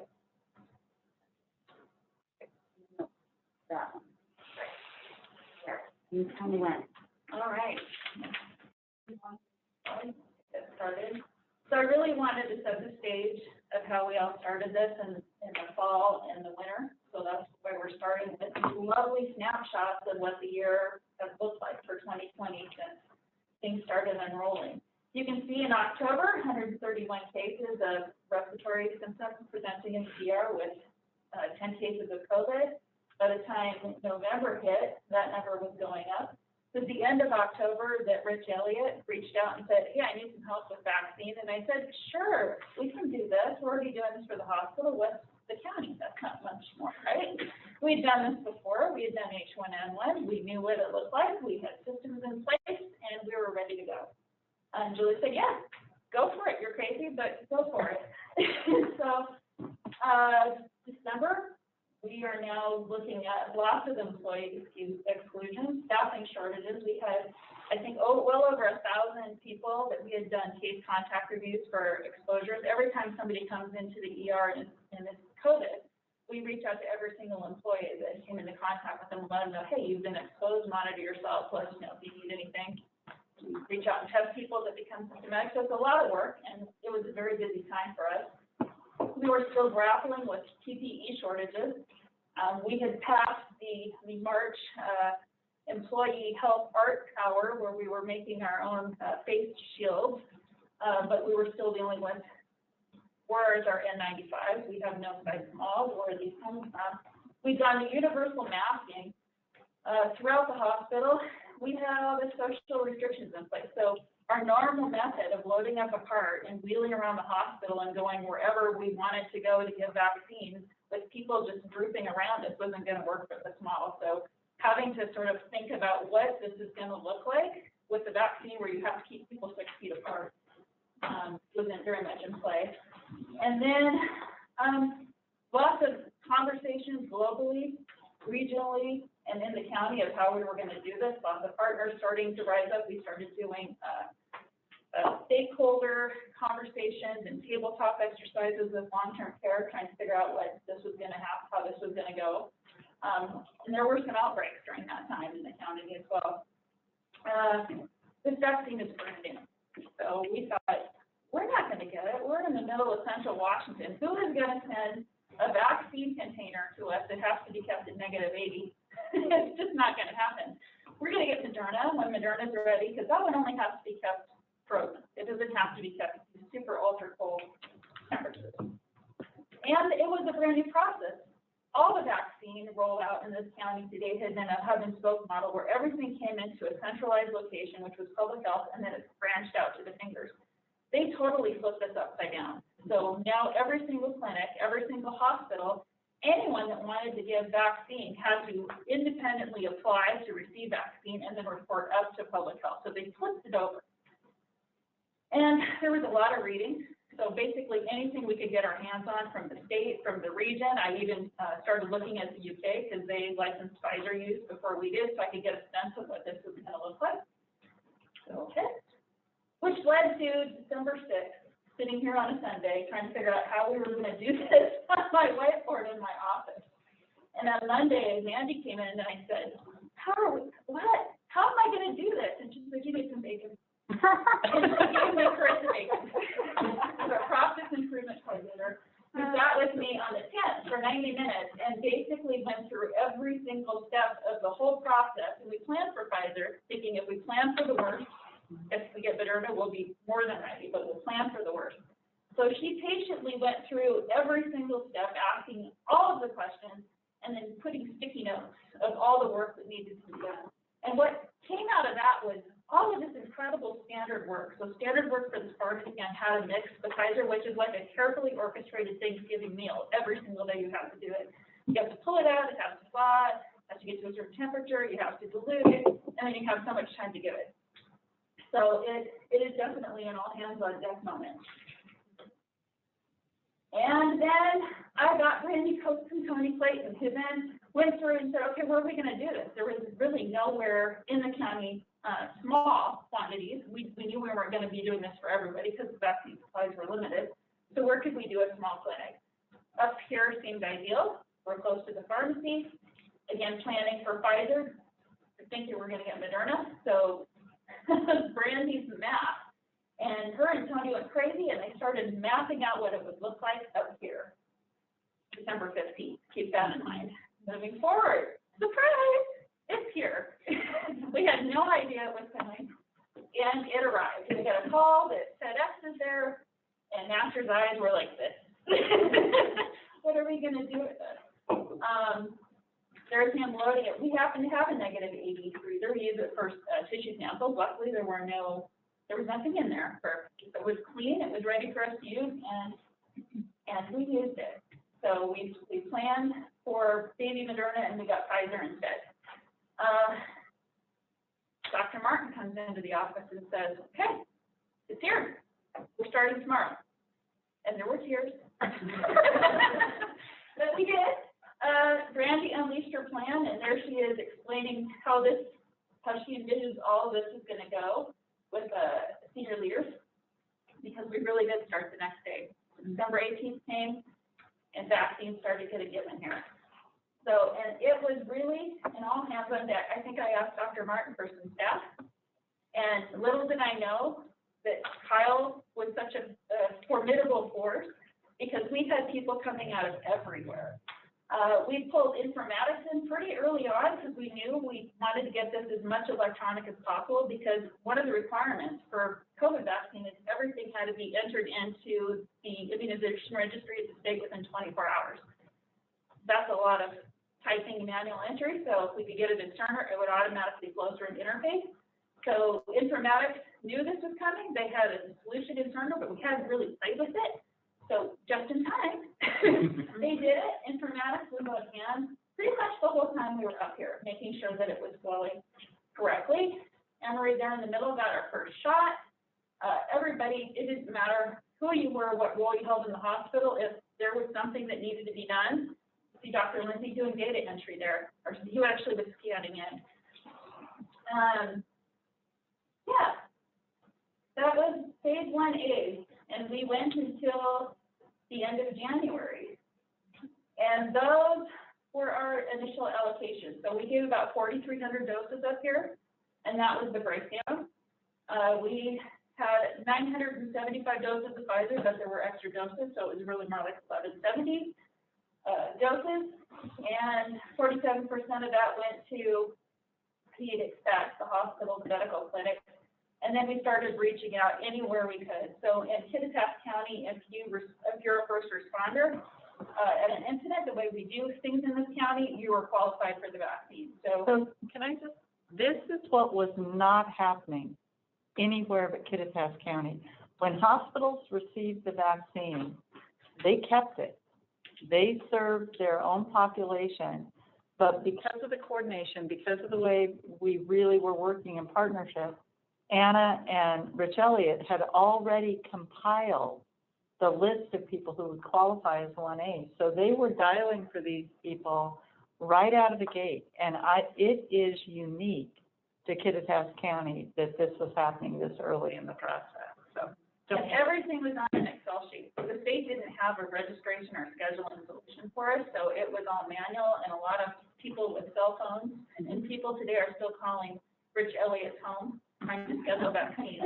No, that one. There, you tell me when. All right. Get started. So I really wanted to set the stage of how we all started this in the fall and the winter. So that's where we're starting with these lovely snapshots of what the year has looked like for 2020 since things started unrolling. You can see in October, 131 cases of respiratory symptoms presenting in the ER with 10 cases of COVID. By the time November hit, that number was going up. It was the end of October that Rich Elliott reached out and said, hey, I need some help with vaccine. And I said, sure, we can do this. We're already doing this for the hospital. What's the county? That's not much more, right? We'd done this before. We had done H1N1. We knew what it looked like. We had systems in place, and we were ready to go. And Julie said, yeah, go for it. You're crazy, but go for it. So December, we are now looking at lots of employee exclusions, staffing shortages. We had, I think, well over 1,000 people that we had done case contact reviews for exposures. Every time somebody comes into the ER and it's COVID, we reach out to every single employee that came into contact with them and let them know, hey, you've been exposed, monitor yourself, let us know if you need anything. We reach out and test people that become symptomatic. So it's a lot of work, and it was a very busy time for us. We were still grappling with PPE shortages. We had passed the March employee health art hour where we were making our own face shields, but we were still dealing with where is our N95s. We have no size smalls. Where are these coming from? We've done the universal masking throughout the hospital. We have the social restrictions in place. So our normal method of loading up a cart and wheeling around the hospital and going wherever we wanted to go to give vaccines with people just drooping around us wasn't going to work for this model. So having to sort of think about what this is going to look like with the vaccine where you have to keep people 6 feet apart wasn't very much in play. And then lots of conversations globally, regionally, and in the county of how we were going to do this. Lots of partners starting to rise up. We started doing stakeholder conversations and tabletop exercises with long-term care, trying to figure out what this was going to happen, how this was going to go. And there were some outbreaks during that time in the county as well. This vaccine is brand new. So we thought, we're not going to get it. We're in the middle of central Washington. Who is going to send a vaccine container to us that has to be kept at -80? It's just not going to happen. We're going to get Moderna when Moderna's ready, because that one only has to be kept frozen. It doesn't have to be kept in super ultra cold temperatures. And it was a brand new process. All the vaccine rollout in this county today had been a hub and spoke model where everything came into a centralized location, which was public health, and then it's branched out to the fingers. They totally flipped this upside down. So now every single clinic, every single hospital, anyone that wanted to give vaccine had to independently apply to receive vaccine and then report up to public health. So they flipped it over. And there was a lot of reading. So basically anything we could get our hands on from the state, from the region. I even started looking at the UK because they licensed Pfizer use before we did, so I could get a sense of what this was going to look like. So, okay. Which led to December 6th, sitting here on a Sunday, trying to figure out how we were going to do this on my whiteboard in my office. And on Monday, Mandy came in and I said, how am I going to do this? And she said, you need some bacon. And she gave me Chris bacon, the process improvement coordinator, who sat with me on the 10th for 90 minutes and basically went through every single step of the whole process. And we planned for Pfizer, thinking if we plan for the worst, Moderna, we'll be more than ready, but we'll plan for the worst. So she patiently went through every single step, asking all of the questions, and then putting sticky notes of all the work that needed to be done. And what came out of that was all of this incredible standard work. So standard work for the pharmacy on how to mix the Pfizer, which is like a carefully orchestrated Thanksgiving meal. Every single day you have to do it. You have to pull it out, it has to thaw, it has to get to a certain temperature, you have to dilute it, and then you have so much time to give it. So it is definitely an all hands on deck moment. And then I got Brandy Coates and Tony Clayton, who then went through and said, okay, where are we going to do this? There was really nowhere in the county, small quantities. We knew we weren't going to be doing this for everybody because the vaccine supplies were limited. So where could we do a small clinic? Up here seemed ideal. We're close to the pharmacy. Again, planning for Pfizer. I think we're going to get Moderna. So Brandy's math. And her and Tony went crazy, and they started mapping out what it would look like up here, December 15th. Keep that in mind. Moving forward, surprise, it's here. We had no idea it was coming, and it arrived. We got a call that FedEx is there, and Master's eyes were like this. What are we going to do with this? There's him loading it. We happen to have a negative 80 freezer. We used it for tissue samples. Luckily, there was nothing in there. It was clean, it was ready for us to use, and we used it. So we planned for baby Moderna, and we got Pfizer instead. Dr. Martin comes into the office and says, okay, it's here. We're starting tomorrow. And there were tears. But we did. Brandy unleashed her plan, and there she is explaining how she envisions all of this is going to go with senior leaders, because we really did start the next day. December 18th came, and vaccines started getting given here. So, and it was really an all hands on deck. I think I asked Dr. Martin for some staff, and little did I know that Kyle was such a formidable force, because we had people coming out of everywhere. We pulled informatics in pretty early on because we knew we wanted to get this as much electronic as possible, because one of the requirements for COVID vaccine is everything had to be entered into the immunization registry of the state within 24 hours. That's a lot of typing manual entry, so if we could get it in Cerner, it would automatically flow through an interface. So informatics knew this was coming. They had a solution in Cerner, but we hadn't really played with it. So just in time, they did it. Informatics was on hand pretty much the whole time we were up here, making sure that it was flowing correctly. Emory there in the middle got our first shot. Everybody, it didn't matter who you were, what role you held in the hospital. If there was something that needed to be done, see Dr. Lindsay doing data entry there, or he actually was scanning in. Yeah, that was phase 1A, and we went until the end of January. And those were our initial allocations. So we gave about 4,300 doses up here, and that was the breakdown. We had 975 doses of Pfizer, but there were extra doses, so it was really more like 1170 doses, and 47% of that went to you'd expect, the hospitals, medical clinics. And then we started reaching out anywhere we could. So in Kittitas County, if you're a first responder at an incident, the way we do things in this county, you are qualified for the vaccine. So can I just, this is what was not happening anywhere but Kittitas County. When hospitals received the vaccine, they kept it. They served their own population. But because of the coordination, because of the way we really were working in partnership, Anna and Rich Elliott had already compiled the list of people who would qualify as 1A. So they were dialing for these people right out of the gate. And it is unique to Kittitas County that this was happening this early in the process. So and everything was on an Excel sheet. The state didn't have a registration or scheduling solution for us, so it was all manual, and a lot of people with cell phones, and people today are still calling Rich Elliott's home, trying to schedule vaccines.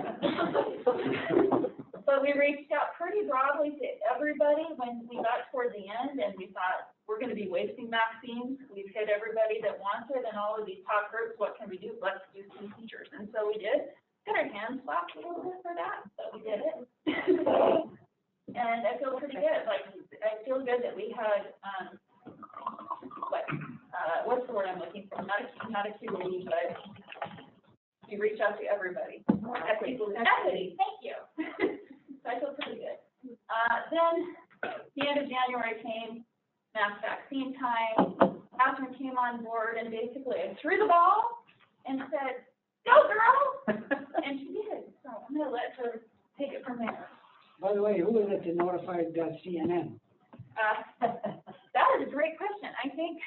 But we reached out pretty broadly to everybody when we got toward the end, and we thought, we're going to be wasting vaccines. We've hit everybody that wants it, and all of these top groups, what can we do? Let's do some features. And so we did. Got our hands slapped a little bit. And I feel pretty good, like, I feel good that we had, what's the word I'm looking for? Not a committee, but we reached out to everybody. Equity, thank you. So I feel pretty good. Then the end of January came, mass vaccine time. Catherine came on board and basically I threw the ball and said, "Go girl!" And she did. So I'm gonna let her take it from there. By the way, who is it that notified CNN? That is a great question. I think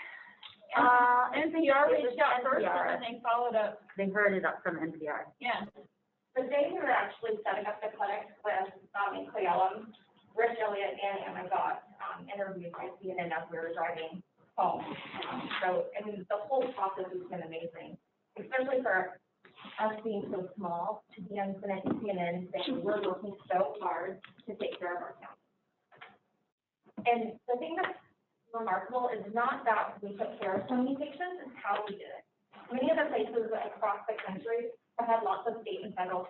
NPR reached out first and then they followed up. They heard it up from NPR. Yeah. The day we were actually setting up the clinic with, in Cleveland, Rich Elliott and Emma got, interviewed by CNN as we were driving home. So, I mean, the whole process has been amazing, especially for us being so small, to be on CNN saying we're working so hard to take care of our county. And the thing that's remarkable is not that we took care of so many patients, it's how we did it. Many other places across the country have had lots of state and federal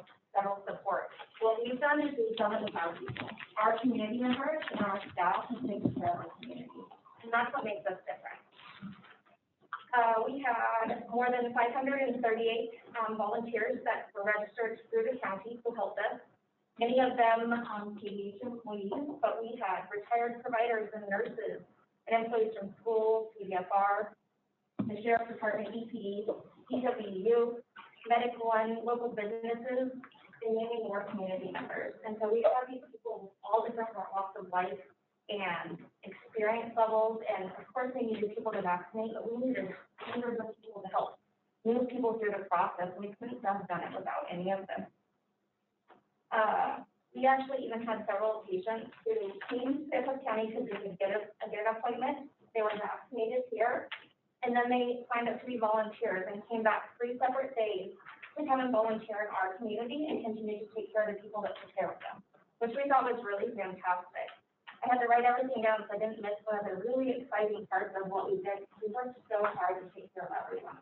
support. What we've done is we've done it with our people, our community members and our staff who take care of our community. And that's what makes us different. We had more than 538 volunteers that were registered through the county who helped us. Many of them KVH employees, but we had retired providers and nurses and employees from schools, CVFR, the Sheriff's Department, EPD, EWU, Medical One, local businesses, and many more community members. And so we have these people with all different walks of life and experience levels, and of course we needed people to vaccinate, but we needed hundreds of people to help move people through the process. We couldn't have done it without any of them. We actually even had several patients who came to Fairfield County because they could get an appointment. They were vaccinated here, and then they signed up to be volunteers and came back 3 separate days to come and volunteer in our community and continue to take care of the people that took care of them, which we thought was really fantastic. I had to write everything down so I didn't miss one of the really exciting parts of what we did. We worked so hard to take care of everyone.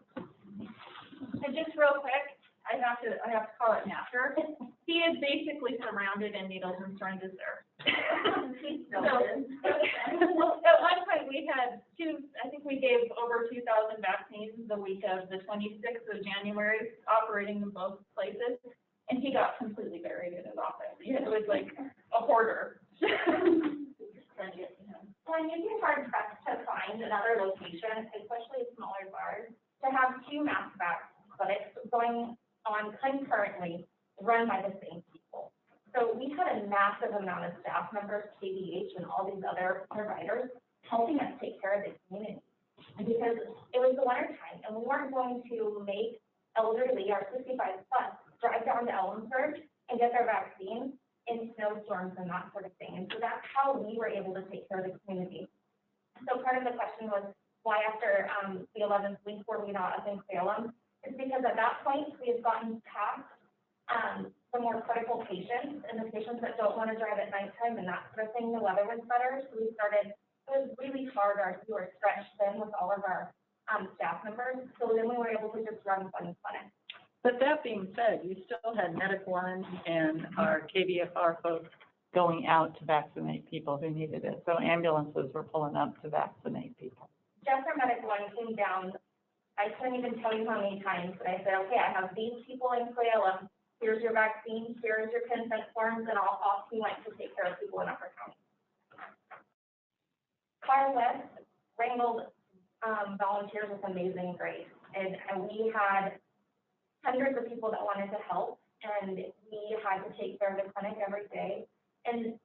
And just real quick, I have to call it after. He is basically surrounded in needles and syringes there. So, at one point we had I think we gave over 2,000 vaccines the week of the 26th of January, operating in both places. And he got completely buried in his office. It was like a hoarder. Well, and you'd be hard pressed to find another location, especially smaller bars, to have 2 mass vac clinics going on concurrently, run by the same people. So we had a massive amount of staff members, KVH and all these other providers, helping us take care of the community. And because it was the winter time and we weren't going to make elderly or 65 plus drive down to Ellensburg and get their vaccine in snowstorms and that sort of thing. And so that's how we were able to take care of the community. So part of the question was, why after the 11th week were we not up in Salem? It's because at that point we had gotten past the more critical patients and the patients that don't want to drive at nighttime and that sort of thing. The weather was better, so we started. It was really hard. We were stretched thin with all of our staff members. So then we were able to just run fun clinics. But that being said, you still had Medical One and our KVFR folks going out to vaccinate people who needed it. So ambulances were pulling up to vaccinate people. Just our Medical One came down. I couldn't even tell you how many times, but I said, okay, I have these people in Salem. Here's your vaccine, here's your consent forms, and I'll off you went to take care of people in Upper County. Far West wrangled volunteers with amazing grace, and we had hundreds of people that wanted to help, and we had to take care of the clinic every day. And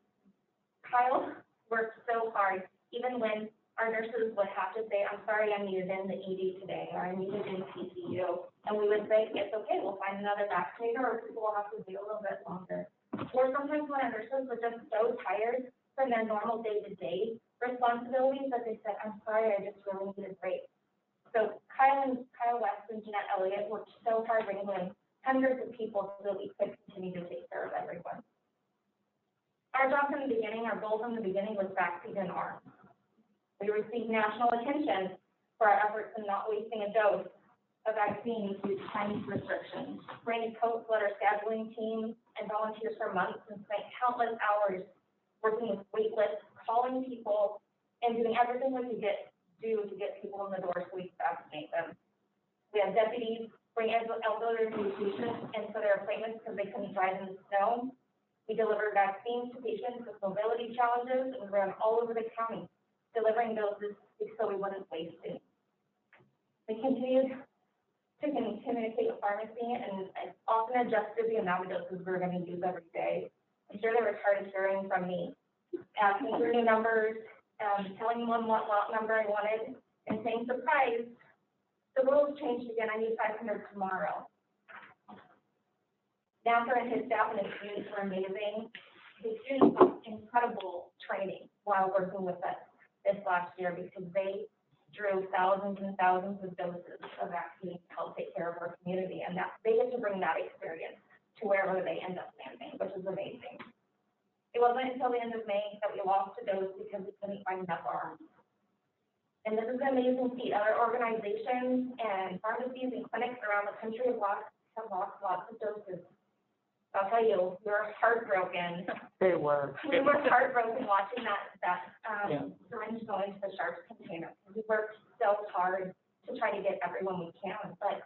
Kyle worked so hard, even when our nurses would have to say, I'm sorry, I'm needed in the ED today, or I'm needed in PCU. And we would say, it's okay, we'll find another vaccinator, or people will have to wait a little bit longer. Or sometimes when our nurses were just so tired from their normal day-to-day responsibilities that they said, I'm sorry, I just really need a break. So Kyle West and Jeanette Elliott worked so hard wrangling hundreds of people so that we could continue to take care of everyone. Our job from the beginning, our goal from the beginning was vaccine in arms. We received national attention for our efforts in not wasting a dose of vaccine due to time restrictions. Randy Coates led our scheduling team and volunteers for months and spent countless hours working with wait lists, calling people, and doing everything we could do to get people in the door so we could vaccinate them. We had deputies bring elderly patients in for their appointments because they couldn't drive in the snow. We delivered vaccines to patients with mobility challenges, and we ran all over the county, delivering doses so we wouldn't waste any. We continued to communicate with pharmacy and often adjusted the amount of doses we were going to use every day. I'm sure they were tired of hearing from me, asking for new numbers, telling them what number I wanted, and saying, surprise, the rules changed again, I need 500 tomorrow. Nathan and his staff and his students were amazing. The students got incredible training while working with us this last year because they drew thousands and thousands of doses of vaccines to help take care of our community, and that they get to bring that experience to wherever they end up landing, which is amazing. It wasn't until the end of May that we lost a dose because we couldn't find enough arms. And this is an amazing feat. Other organizations and pharmacies and clinics around the country have lost lots of doses. I'll tell you, we were heartbroken. They were. We were heartbroken watching that syringe go into the sharps container. We worked so hard to try to get everyone we can, but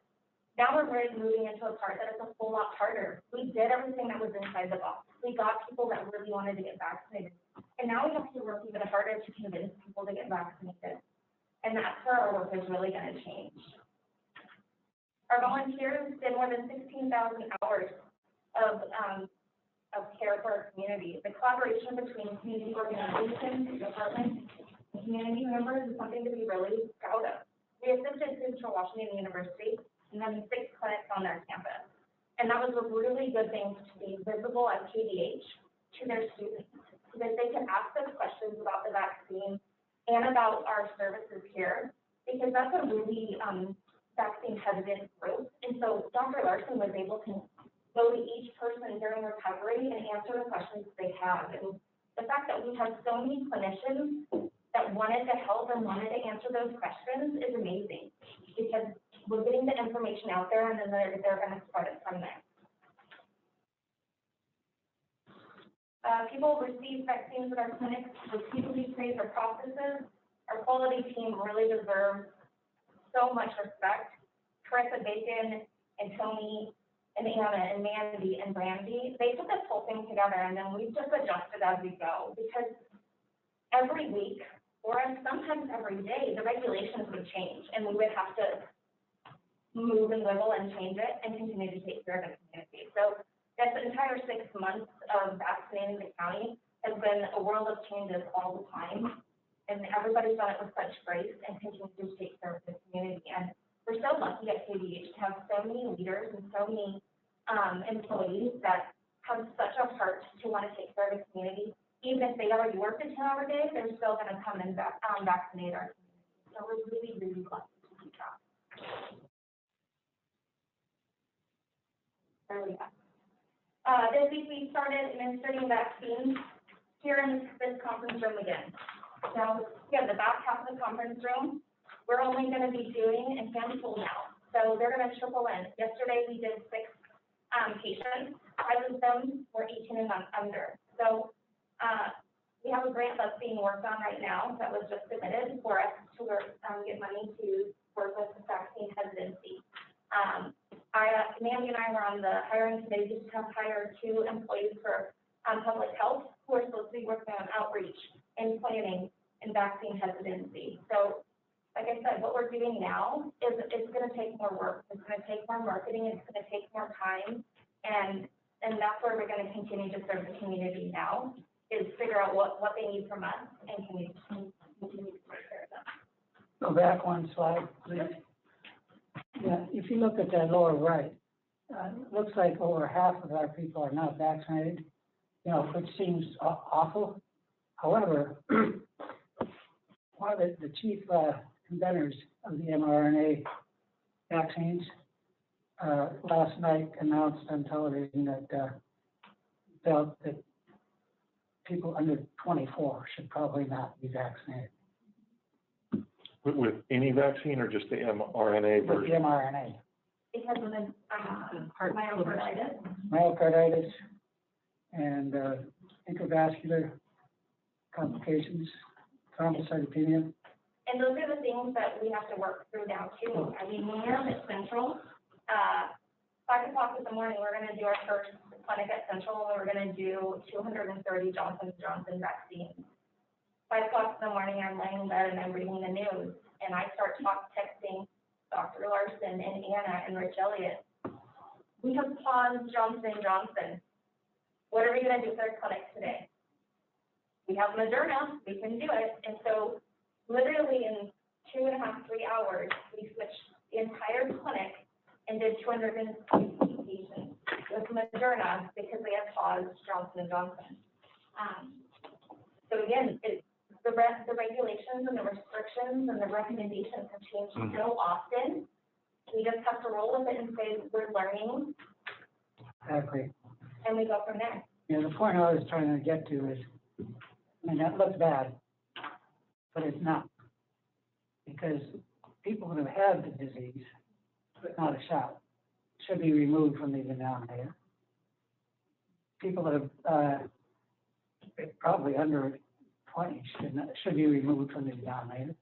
now we're really moving into a part that is a whole lot harder. We did everything that was inside the box. We got people that really wanted to get vaccinated, and now we have to work even harder to convince people to get vaccinated, and that's where our work is really going to change. Our volunteers did more than 16,000 hours of care for our community. The collaboration between community organizations, departments, and community members is something to be really proud of. We assisted Central Washington University and then 6 clinics on their campus. And that was a really good thing to be visible at KVH to their students, so that they could ask us questions about the vaccine and about our services here, because that's a really vaccine hesitant group. And so Dr. Larson was able to go to each person during recovery and answer the questions they have. And the fact that we have so many clinicians that wanted to help and wanted to answer those questions is amazing, because we're getting the information out there and then they're going to spread it from there. People receive vaccines at our clinics, repeatedly praise our processes. Our quality team really deserves so much respect. Carissa Bacon and Tony and Anna and Mandy and Brandy, they put this whole thing together, and then we've just adjusted as we go, because every week, or sometimes every day, the regulations would change, and we would have to move and wiggle and change it and continue to take care of the community. So this entire 6 months of vaccinating the county has been a world of changes all the time, and everybody's done it with such grace and continues to take care of the community. And we're so lucky at KVH to have so many leaders and so many employees that have such a heart to want to take care of the community. Even if they already work a 10-hour day, they're still going to come and vaccinate our community. So we're really, really lucky to do that. There we go. This week we started administering vaccines here in this conference room again. So yeah, the back half of the conference room, we're only going to be doing in handful now. So they're going to trickle in. Yesterday we did 6 patients. 5 of them were 18 and under. So we have a grant that's being worked on right now that was just submitted for us to work, get money to work with vaccine hesitancy. Mandy and I were on the hiring committee just to hire 2 employees for public health who are supposed to be working on outreach and planning and vaccine hesitancy. So like I said, what we're doing now is it's going to take more work. It's going to take more marketing. It's going to take more time. And that's where we're going to continue to serve the community now, is figure out what they need from us and continue to take care of them. Go back 1 slide, please. Yeah, if you look at that lower right, it looks like over half of our people are not vaccinated, which seems awful. However, one of the chief inventors of the mRNA vaccines last night announced on television that felt that people under 24 should probably not be vaccinated. With any vaccine or just the mRNA version? With the mRNA. Because of the myocarditis. Myocarditis and intravascular complications, thrombocytopenia. And those are the things that we have to work through now too. I mean, when we're at Central, 5 o'clock in the morning, we're gonna do our first clinic at Central, and we're gonna do 230 Johnson & Johnson vaccines. 5 o'clock in the morning, I'm laying in bed and I'm reading the news, and I start texting Dr. Larson and Anna and Rich Elliott. We have paused Johnson & Johnson. What are we gonna do with our clinic today? We have Moderna, we can do it. And so literally in 2.5, 3 hours, we switched the entire clinic and did 250 patients with Moderna because they had paused Johnson & Johnson. So again, the regulations and the restrictions and the recommendations have changed so often. We just have to roll with it and say, we're learning. Exactly. And we go from there. You know, the point I was trying to get to is, I mean, that looks bad, but it's not. Because people who have the disease, but not a shot, should be removed from the denominator. People that have, probably under 20 should be removed from the denominator,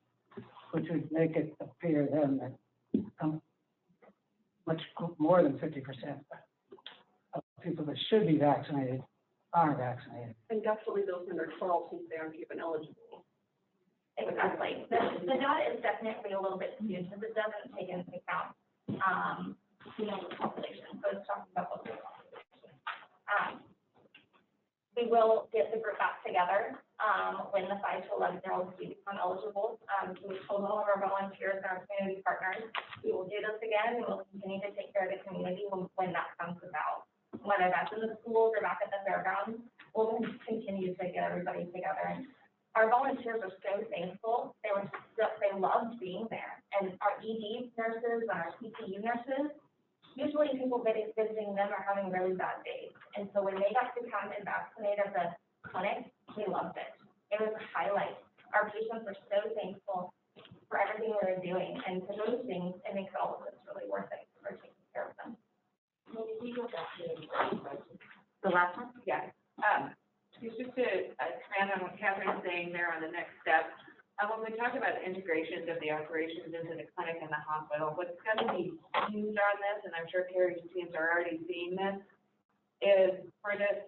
which would make it appear then that much more than 50% of people that should be vaccinated are vaccinated. And definitely those under 12, since they aren't even eligible. Exactly. The data is definitely a little bit skewed because it doesn't take into account, the population. So it's talking about the population. We will get the group back together when the 5 to 11-year-olds do become eligible. We told all of our volunteers and our community partners, we will do this again, and we'll continue to take care of the community when that comes about. Whether that's in the schools or back at the fairgrounds, we'll continue to get everybody together. And our volunteers are so thankful. They loved being there. And our ED nurses and our CPU nurses, usually people visiting them are having really bad days. And so when they got to come and vaccinate at the clinic, they loved it. It was a highlight. Our patients are so thankful for everything we were doing. And for those things, it makes all of this really worth it for taking care of them. The last one? Yeah. Just to expand on what Catherine's saying there on the next step, when we talk about the integrations of the operations into the clinic and the hospital, what's going to be huge on this, and I'm sure Carrie's teams are already seeing this, is for this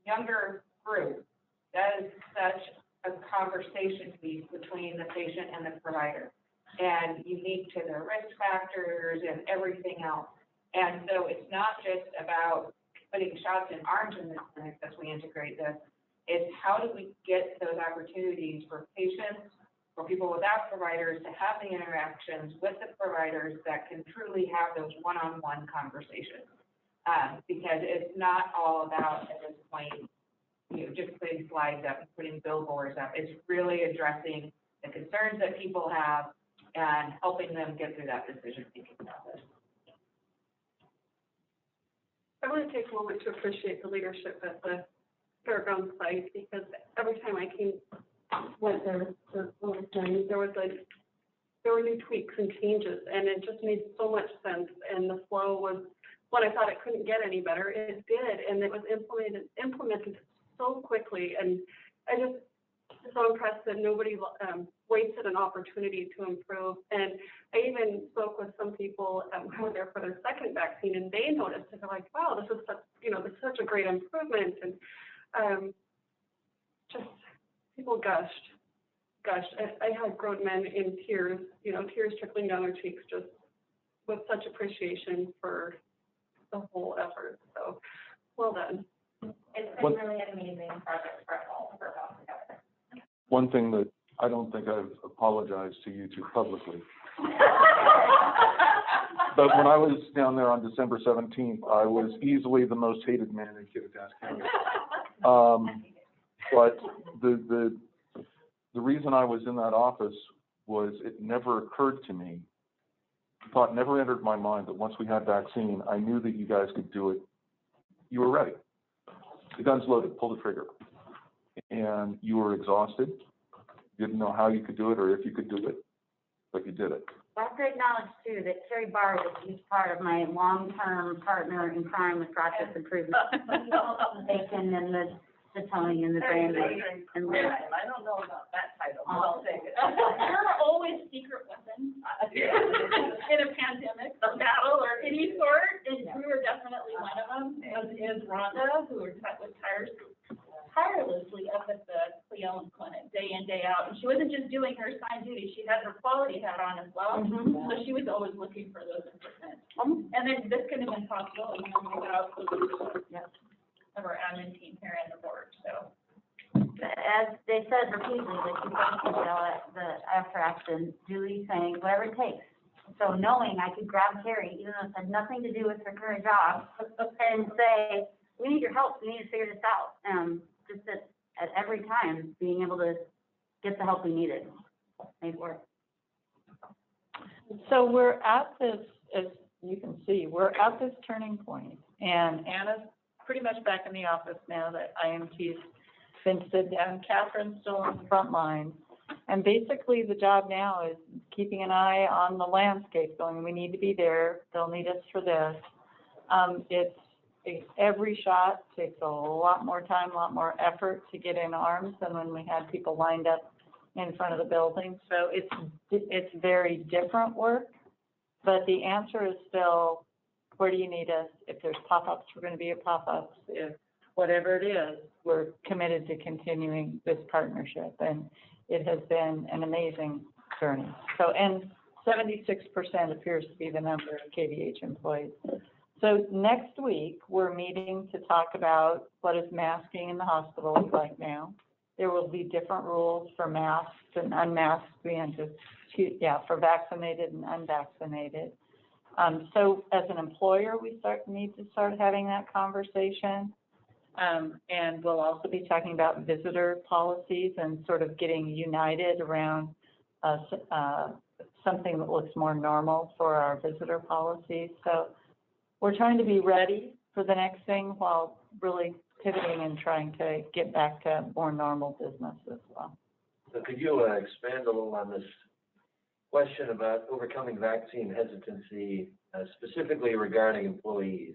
younger group, that is such a conversation piece between the patient and the provider, and unique to their risk factors and everything else. And so it's not just about putting shots in arms in the clinic as we integrate this. It's how do we get those opportunities for patients, for people without providers to have the interactions with the providers that can truly have those one-on-one conversations. Because it's not all about, at this point, just putting slides up and putting billboards up. It's really addressing the concerns that people have and helping them get through that decision-making process. I want to take a moment to appreciate the leadership at the fairground site, because every time I went there for time, there were new tweaks and changes, and it just made so much sense. And the flow was, when I thought it couldn't get any better, it did, and it was implemented so quickly. And I just so impressed that nobody wasted an opportunity to improve. And I even spoke with some people who were there for their second vaccine, and they noticed it. They're like, "Wow, this is such a great improvement." And just people gushed. I had grown men in tears, tears trickling down their cheeks, just with such appreciation for the whole effort. So, well done. It's been really an amazing project for us all to work on together. One thing that I don't think I've apologized to you two publicly. But when I was down there on December 17th, I was easily the most hated man in Kittitas County. But the reason I was in that office was it never occurred to me, thought never entered my mind that once we had vaccine, I knew that you guys could do it. You were ready. The gun's loaded, pull the trigger. And you were exhausted. You didn't know how you could do it or if you could do it, but you did it. I have to acknowledge too that Carrie Barr was a huge part of my long-term partner in crime with process improvement. And to Tony and the branding and Liz. I don't know about that title, but I'll take it. You're always secret weapons in a pandemic, a battle or any sort, and we were definitely one of them, as is Rhonda, who was tirelessly up at the Cleveland clinic, day in, day out, and she wasn't just doing her assigned duty, she had her quality hat on as well, so she was always looking for those improvements. And then this couldn't have been possible, without the leadership of our admin team here in the board, so. As they said repeatedly, that you thank Michelle at after action, Julie saying whatever it takes. So knowing I could grab Carrie, even though it had nothing to do with her current job, and say, we need your help, we need to figure this out. Just at every time, being able to get the help we needed, made work. So we're at this, as you can see, we're at this turning point, and Anna's pretty much back in the office now that IMT's been stood down. Catherine's still on the front line. And basically the job now is keeping an eye on the landscape, going, we need to be there, they'll need us for this. Every shot takes a lot more time, a lot more effort to get in arms than when we had people lined up in front of the building. So it's very different work, but the answer is still, where do you need us? If there's pop-ups, we're going to be at pop-ups. If whatever it is, we're committed to continuing this partnership, and it has been an amazing journey. So, and 76% appears to be the number of KVH employees. So next week, we're meeting to talk about what is masking in the hospital look like now. There will be different rules for masks and unmasked, for vaccinated and unvaccinated. So as an employer, we need to start having that conversation. And we'll also be talking about visitor policies and sort of getting united around something that looks more normal for our visitor policies. So we're trying to be ready for the next thing while really pivoting and trying to get back to more normal business as well. So could you expand a little on this question about overcoming vaccine hesitancy, specifically regarding employees?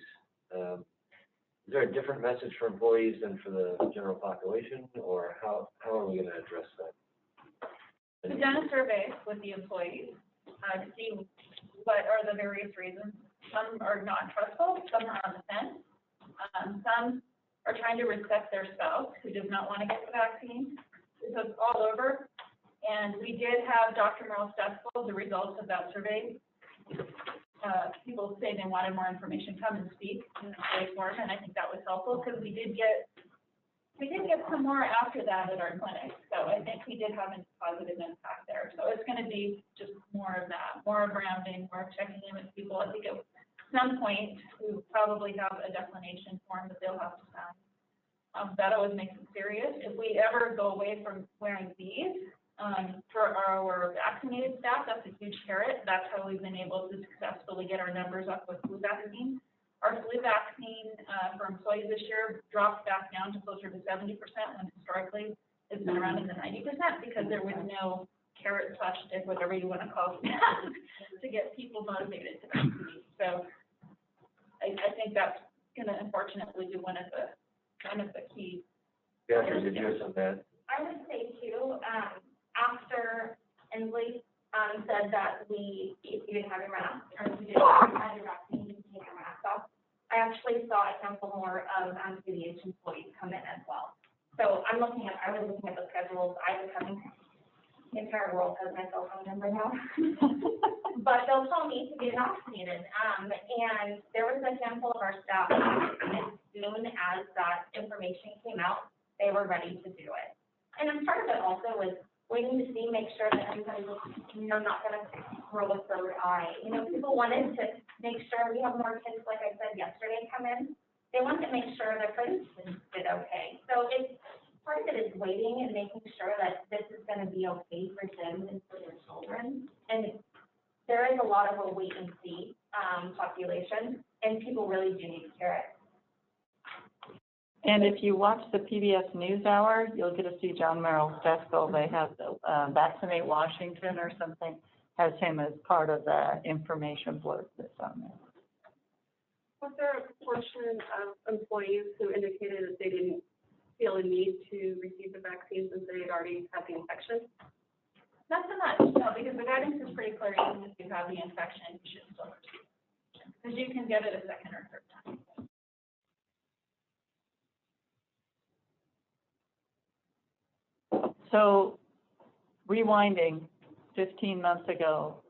Is there a different message for employees than for the general population, or how are we going to address that? We've done a survey with the employees to see what are the various reasons. Some are not trustful, some are on the fence, some are trying to respect their spouse who does not want to get the vaccine. So it's all over. And we did have Dr. Merle Stessel, the results of that survey. People say they wanted more information, come and speak in the employee forum, and I think that was helpful because we did get some more after that at our clinic. So I think we did have a positive impact there. So it's going to be just more of that, more of rounding, more checking in with people. I think at some point we will probably have a declination form that they'll have to sign. That always makes it serious. If we ever go away from wearing these, for our vaccinated staff, that's a huge carrot. That's how we've been able to successfully get our numbers up with flu vaccine. Our flu vaccine for employees this year dropped back down to closer to 70%, when historically it's been around in the 90%, because there was no carrot/stick, whatever you want to call it, to get people motivated to vaccinate. So I think that's going to unfortunately be one of the key. Yeah, did you do some of that? I would say too, after Inslee said that you didn't have your mask, or if you didn't have your vaccine, you can take your mask off. I actually saw a couple more of KVH employees come in as well. So I was looking at the schedules. I was having the entire world has my cell phone number now. But they'll tell me to get vaccinated. And there was a handful of our staff, as soon as that information came out, they were ready to do it. And then part of it also was waiting to see, make sure that everybody was, not going to roll a third eye. People wanted to make sure we have more kids, like I said yesterday, come in. They wanted to make sure their friends did okay. So part of it is waiting and making sure that this is going to be okay for them and for their children. And there is a lot of a wait and see population, and people really do need to hear it. And if you watch the PBS NewsHour, you'll get to see John Merrill Stessel. They have the Vaccinate Washington or something, has him as part of the information blurb that's on there. Was there a portion of employees who indicated that they didn't feel a need to receive the vaccine since they had already had the infection? Not so much, no, because the guidance is pretty clear, even if you have the infection, you should still receive it. Because you can get it a second or third time. So rewinding 15 months ago,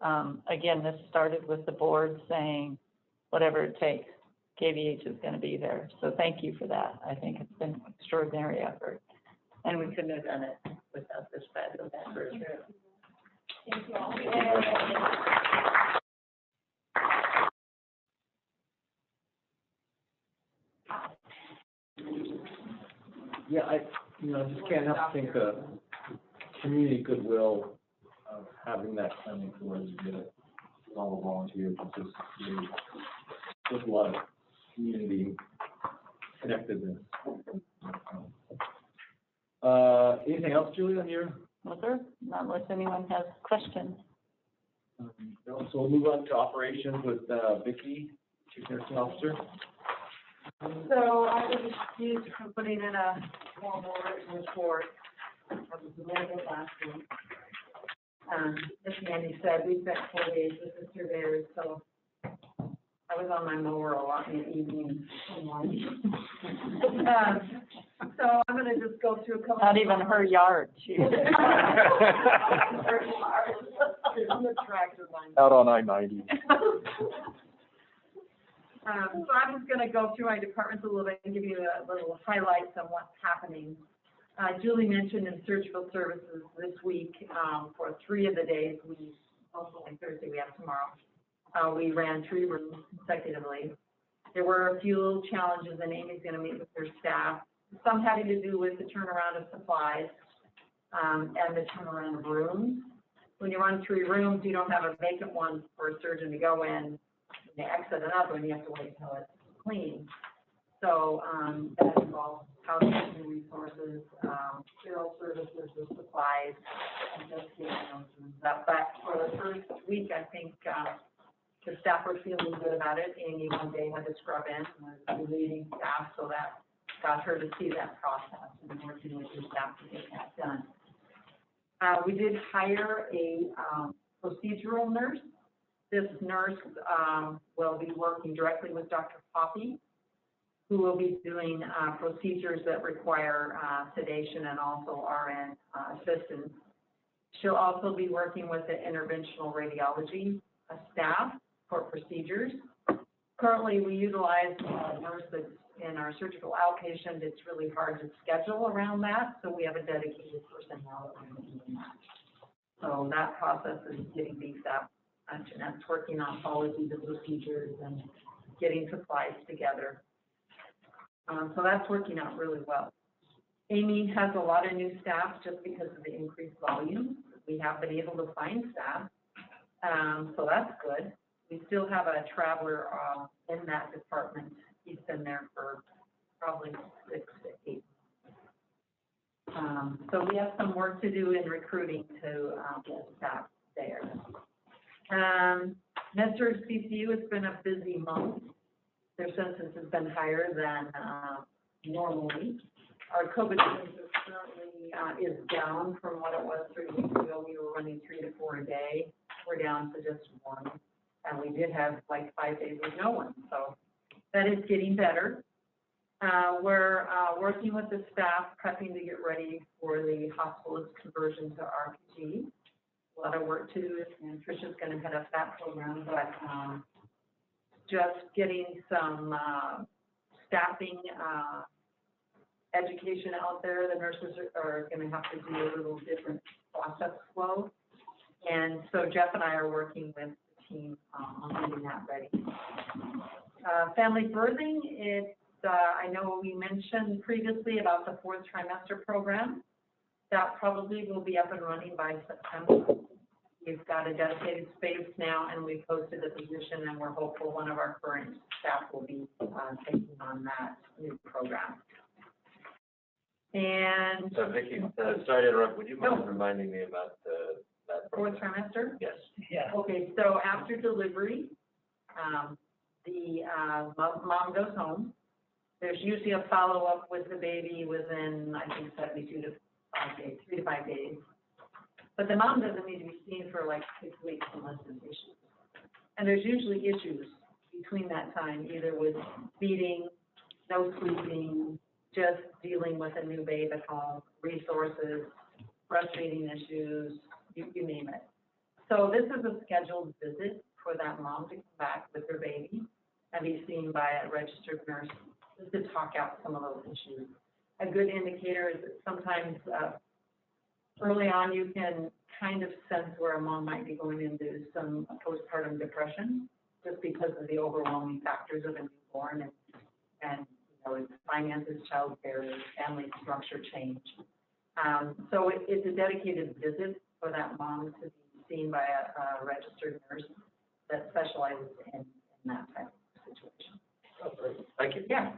again, this started with the board saying, whatever it takes, KVH is going to be there. So thank you for that. I think it's been an extraordinary effort. And we couldn't have done it without this fabulous effort. Thank you all. Yeah, I just can't help think the community goodwill of having that coming towards all the volunteers. It's just really, there's a lot of community connectedness. Anything else, Julie, on your? No, sir, not unless anyone has questions. No, so we'll move on to operations with Vicki, Chief Nursing Officer. So I was excused from putting in a formal written report. I was available last week. As Mandy said, we spent 4 days with the surveyors, so I was on my mower a lot in the evenings. So I'm gonna just go through a couple. Not even her yard. Out on I-90. So I'm just gonna go through my departments a little bit and give you a little highlights on what's happening. Julie mentioned in surgical services this week, for 3 of the days, also on Thursday, we have tomorrow, we ran 3 rooms consecutively. There were a few little challenges, and Amy's gonna meet with her staff, some having to do with the turnaround of supplies, and the turnaround of rooms. When you run 3 rooms, you don't have a vacant one for a surgeon to go in. They exit another, and you have to wait until it's clean. So that involves housekeeping resources, sterile services, and supplies, and just getting those rooms up. But for the first week, I think the staff were feeling good about it. Amy one day had to scrub in and was leading staff, so that got her to see that process and working with her staff to get that done. We did hire a procedural nurse. This nurse will be working directly with Dr. Poppy, who will be doing procedures that require sedation and also RN assistance. She'll also be working with the interventional radiology staff for procedures. Currently, we utilize a nurse that's in our surgical outpatient. It's really hard to schedule around that, so we have a dedicated person now doing that. So that process is getting beefed up. Jeanette's working on policies and procedures and getting supplies together. So that's working out really well. Amy has a lot of new staff just because of the increased volume. We have been able to find staff, so that's good. We still have a traveler in that department. He's been there for probably 6 to 8 months. So we have some work to do in recruiting to get staff there. Med-Surg CCU has been a busy month. Their census has been higher than normally. Our COVID census currently is down from what it was 3 weeks ago. We were running 3 to 4 a day. We're down to just 1. And we did have like 5 days with no one. So that is getting better. We're working with the staff, prepping to get ready for the hospitalist conversion to RPG. A lot of work to do, and Tricia's going to head up that program, but just getting some staffing education out there. The nurses are going to have to do a little different process flow. And so Jeff and I are working with the team on getting that ready. Family birthing, I know we mentioned previously about the 4th trimester program. That probably will be up and running by September. We've got a dedicated space now, and we've posted a position, and we're hopeful one of our current staff will be taking on that new program. And So Vicki, sorry to interrupt, would you mind reminding me about that program? 4th trimester? Yes. Yeah. Okay, so after delivery, the mom goes home. There's usually a follow-up with the baby within, I think, 72 to 5 days, 3 to 5 days. But the mom doesn't need to be seen for like 6 weeks unless there's issues. And there's usually issues between that time, either with feeding, no sleeping, just dealing with a new babe at home, resources, breastfeeding issues, you name it. So this is a scheduled visit for that mom to come back with her baby and be seen by a registered nurse just to talk out some of those issues. A good indicator is that sometimes early on you can kind of sense where a mom might be going into some postpartum depression just because of the overwhelming factors of a newborn and you know, finances, childcare, family structure change. So it's a dedicated visit for that mom to be seen by a registered nurse that specializes in that type of situation. Oh, great. Thank you. Yeah.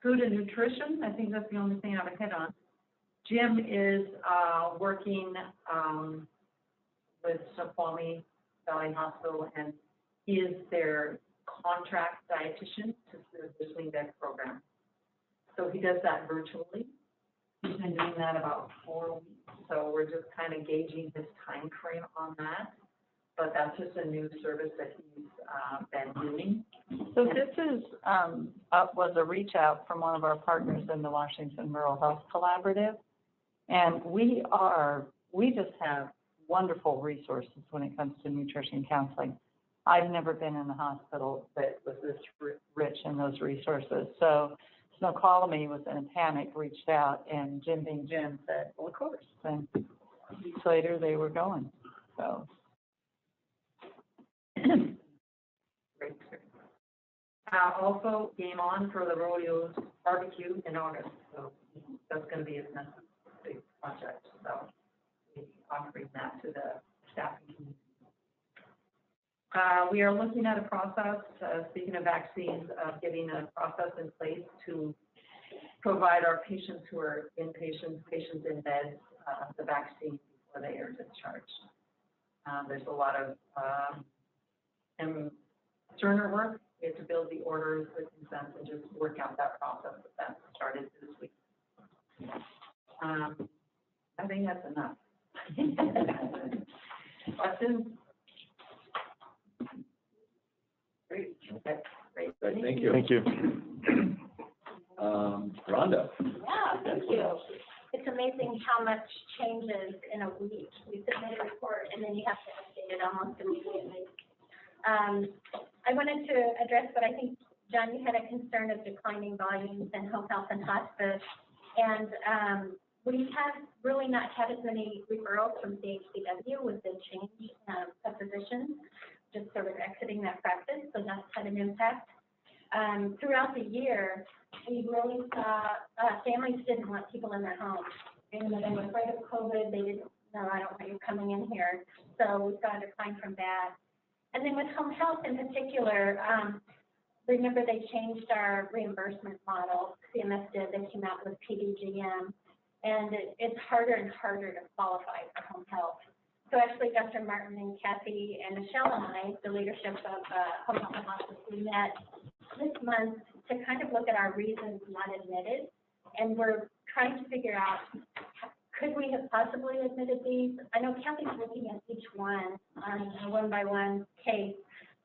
Food and nutrition, I think that's the only thing I would hit on. Jim is working with Snoqualmie Valley Hospital, and he is their contract dietitian to serve the swing deck program. So he does that virtually. He's been doing that about 4 weeks, so we're just kind of gauging his time frame on that. But that's just a new service that he's been doing. So this is, was a reach out from one of our partners in the Washington Rural Health Collaborative. And we just have wonderful resources when it comes to nutrition counseling. I've never been in a hospital that was this rich in those resources. So Snoqualmie was in a panic, reached out, and Jim being Jim said, well, of course. And weeks later, they were going. So. Great. Also, game on for the rodeo barbecue in August. So that's going to be a big project. So we'll be offering that to the staffing community. We are looking at a process, speaking of vaccines, of getting a process in place to provide our patients who are inpatients, patients in beds, the vaccine before they are discharged. There's a lot of Cerner work. We have to build the orders, the consents, and just work out that process. That started this week. I think that's enough. Questions? Great. Great. Thank you. Thank you. Rhonda. Yeah, thank you. It's amazing how much changes in a week. You submit a report and then you have to update it almost immediately. I wanted to address what I think, John, you had a concern of declining volumes in home health and hospice. And we have really not had as many referrals from CHCW with the change of physicians, just sort of exiting that practice. So that's had an impact. Throughout the year, we really saw families didn't want people in their homes. And they were afraid of COVID. They didn't, no, I don't want you coming in here. So we saw a decline from that. And then with home health in particular, remember they changed our reimbursement model. CMS did. They came out with PDGM. And it's harder and harder to qualify for home health. So actually, Dr. Martin and Kathy and Michelle and I, the leadership of Home Health and Hospice, we met this month to kind of look at our reasons not admitted. And we're trying to figure out, could we have possibly admitted these? I know Kathy's looking at each one on a one-by-one case,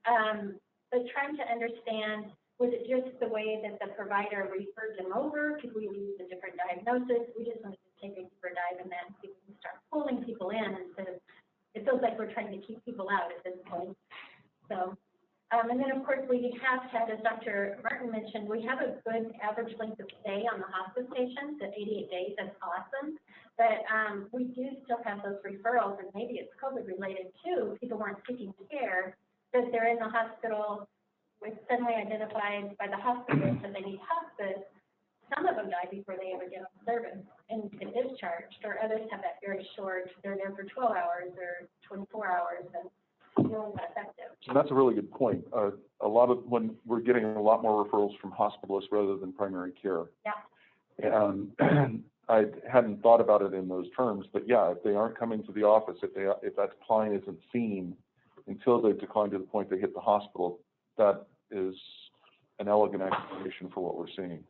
but trying to understand, was it just the way that the provider referred them over? Could we use a different diagnosis? We just wanted to take a deeper dive in that and see if we can start pulling people in instead of, it feels like we're trying to keep people out at this point. So, and then of course we have had, as Dr. Martin mentioned, we have a good average length of stay on the hospice patients at 88 days. That's awesome. But we do still have those referrals, and maybe it's COVID related too. People weren't seeking care, that they're in the hospital with suddenly identified by the hospital that they need hospice. Some of them die before they ever get on service and get discharged, or others have that very short, they're there for 12 hours or 24 hours and really not effective. So that's a really good point. A lot of, when we're getting a lot more referrals from hospitalists rather than primary care. Yeah. And I hadn't thought about it in those terms, but yeah, if they aren't coming to the office, if that decline isn't seen until they've declined to the point they hit the hospital, that is an elegant explanation for what we're seeing.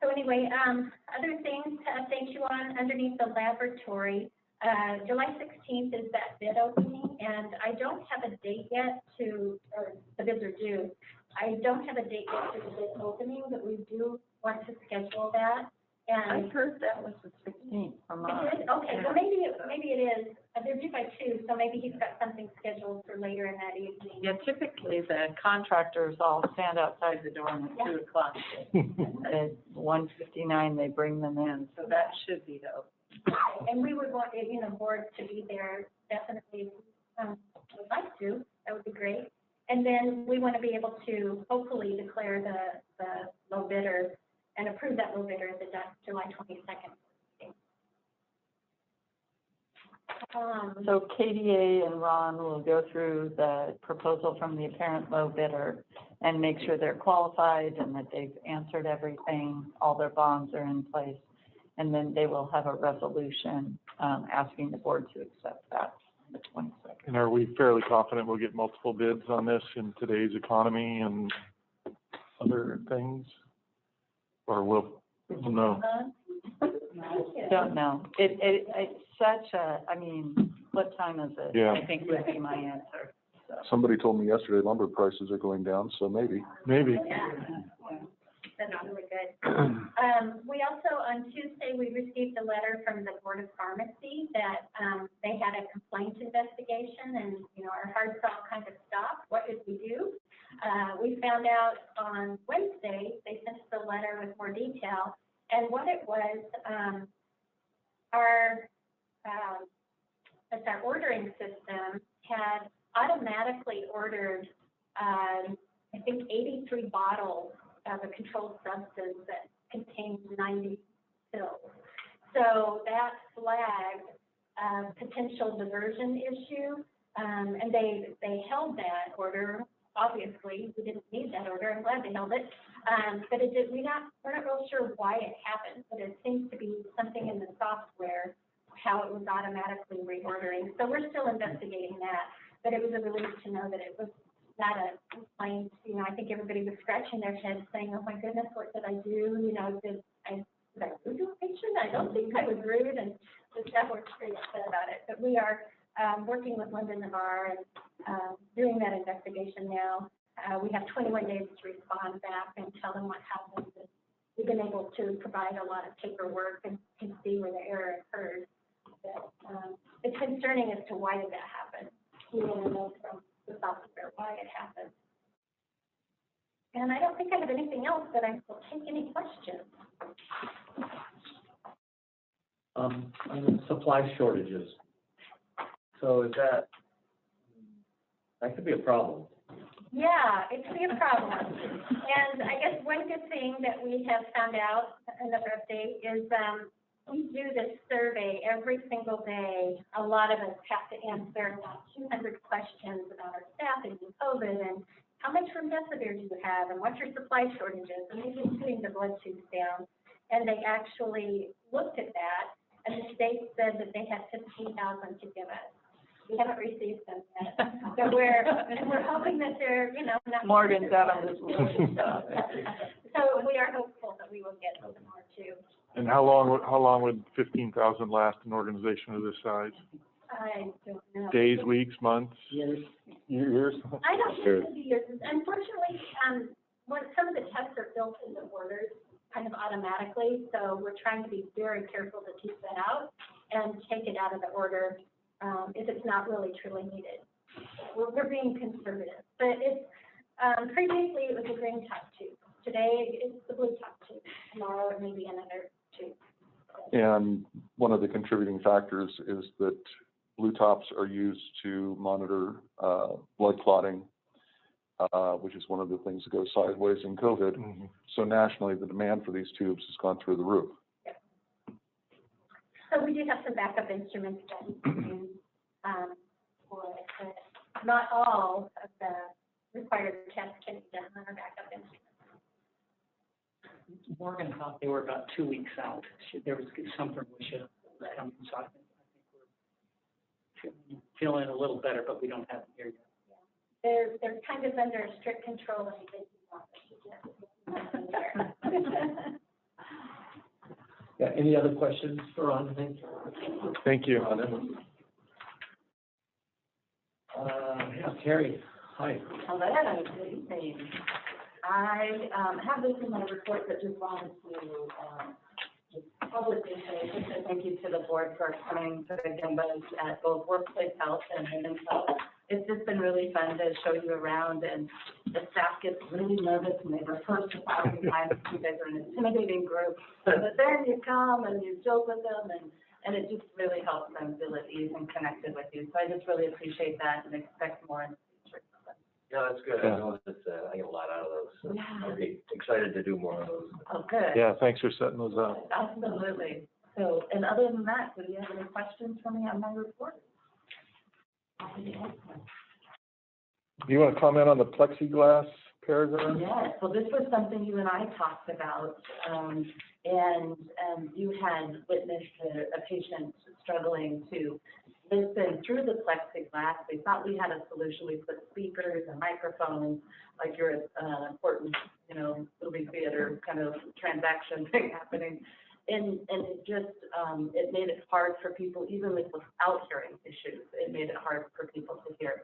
So anyway, other things to update you on underneath the laboratory, July 16th is that bid opening, and I don't have a date yet or the bids are due. I don't have a date yet for the bid opening, but we do want to schedule that. And I heard that was the 16th from us. it is? Okay, well, maybe it is. They're due by 2, so maybe he's got something scheduled for later in that evening. Yeah, typically the contractors all stand outside the door at 2 o'clock. At 1:59, they bring them in, so that should be the opening. And we would want, boards to be there definitely, would like to, that would be great. And then we want to be able to hopefully declare the low bidder and approve that low bidder at the July 22nd. So KDA and Ron will go through the proposal from the apparent low bidder and make sure they're qualified and that they've answered everything, all their bonds are in place. And then they will have a resolution asking the board to accept that on the 22nd. And are we fairly confident we'll get multiple bids on this in today's economy and other things? Or we'll know? Don't know. It's such a, I mean, what time is it? Yeah. I think would be my answer. So. Somebody told me yesterday lumber prices are going down, so maybe. Maybe. Yeah. That's really good. We also, on Tuesday, we received a letter from the Board of Pharmacy that they had a complaint investigation and, our hearts all kind of stopped. What did we do? We found out on Wednesday, they sent us a letter with more detail. And what it was, our ordering system had automatically ordered, I think, 83 bottles of a controlled substance that contained 90 pills. So that flagged a potential diversion issue, and they held that order. Obviously, we didn't need that order. I'm glad they held it, but it did. We're not real sure why it happened, but it seems to be something in the software how it was automatically reordering. So we're still investigating that, but it was a relief to know that it was not a complaint. I think everybody was scratching their heads saying, "Oh my goodness, what did I do? Did I rude to a patient? I don't think I was rude," and the staff were pretty upset about it. But we are working with Linda Navarre and doing that investigation now. We have 21 days to respond back and tell them what happened. And we've been able to provide a lot of paperwork and can see where the error occurred. But it's concerning as to why did that happen. We want to know from the software why it happened. And I don't think I have anything else, but I will take any questions. On the supply shortages. So is that could be a problem? Yeah, it could be a problem. And I guess one good thing that we have found out, another update, is we do this survey every single day. A lot of us have to answer about 200 questions about our staffing and COVID and how much remdesivir do you have and what your supply shortages, and they've been putting the blood tubes down. And they actually looked at that, and the state said that they had 15,000 to give us. We haven't received them yet. So we're hoping that they're, not. Morgan's out on this list. So we are hopeful that we will get some more too. And how long would 15,000 last an organization of this size? I don't know. Days, weeks, months? Years. Years? I don't think it'll be years. Unfortunately, some of the tests are built into orders kind of automatically, so we're trying to be very careful to keep that out and take it out of the order if it's not really truly needed. We're being conservative, but it's previously it was a green top tube. Today it's the blue top tube. Tomorrow it may be another tube. And one of the contributing factors is that blue tops are used to monitor blood clotting, which is one of the things that goes sideways in COVID. Mm-hmm. So nationally, the demand for these tubes has gone through the roof. Yeah. So we do have some backup instruments that we can use for it, but not all of the required tests can be done on our backup instruments. Morgan thought they were about 2 weeks out. There was something we should have let them, so I think we're feeling a little better, but we don't have it here yet. they're kind of under strict control and they Yeah, any other questions for Ron? Thank you. Yeah, Carrie, hi. Hello, good evening. I have this in my report, but just wanted to just publicly say, just a thank you to the board for coming to the Gimbas at both workplace health and women's health. It's just been really fun to show you around, and the staff gets really nervous and they rehearse 1,000 times. You guys are an intimidating group, but then you come and you joke with them, and it just really helps them feel at ease and connected with you. So I just really appreciate that and expect more in the future. Yeah, that's good. I know that, I get a lot out of those. So Yeah. I'll be excited to do more of those. Oh, good. Yeah, thanks for setting those up. Absolutely. So, and other than that, do you have any questions for me on my report? You want to comment on the plexiglass paragraph? Yes, well, this was something you and I talked about, and you had witnessed a patient struggling to listen through the plexiglass. We thought we had a solution. We put speakers and microphones, like you're at an important, movie theater kind of transaction thing happening. And it just, it made it hard for people, even without hearing issues, it made it hard for people to hear.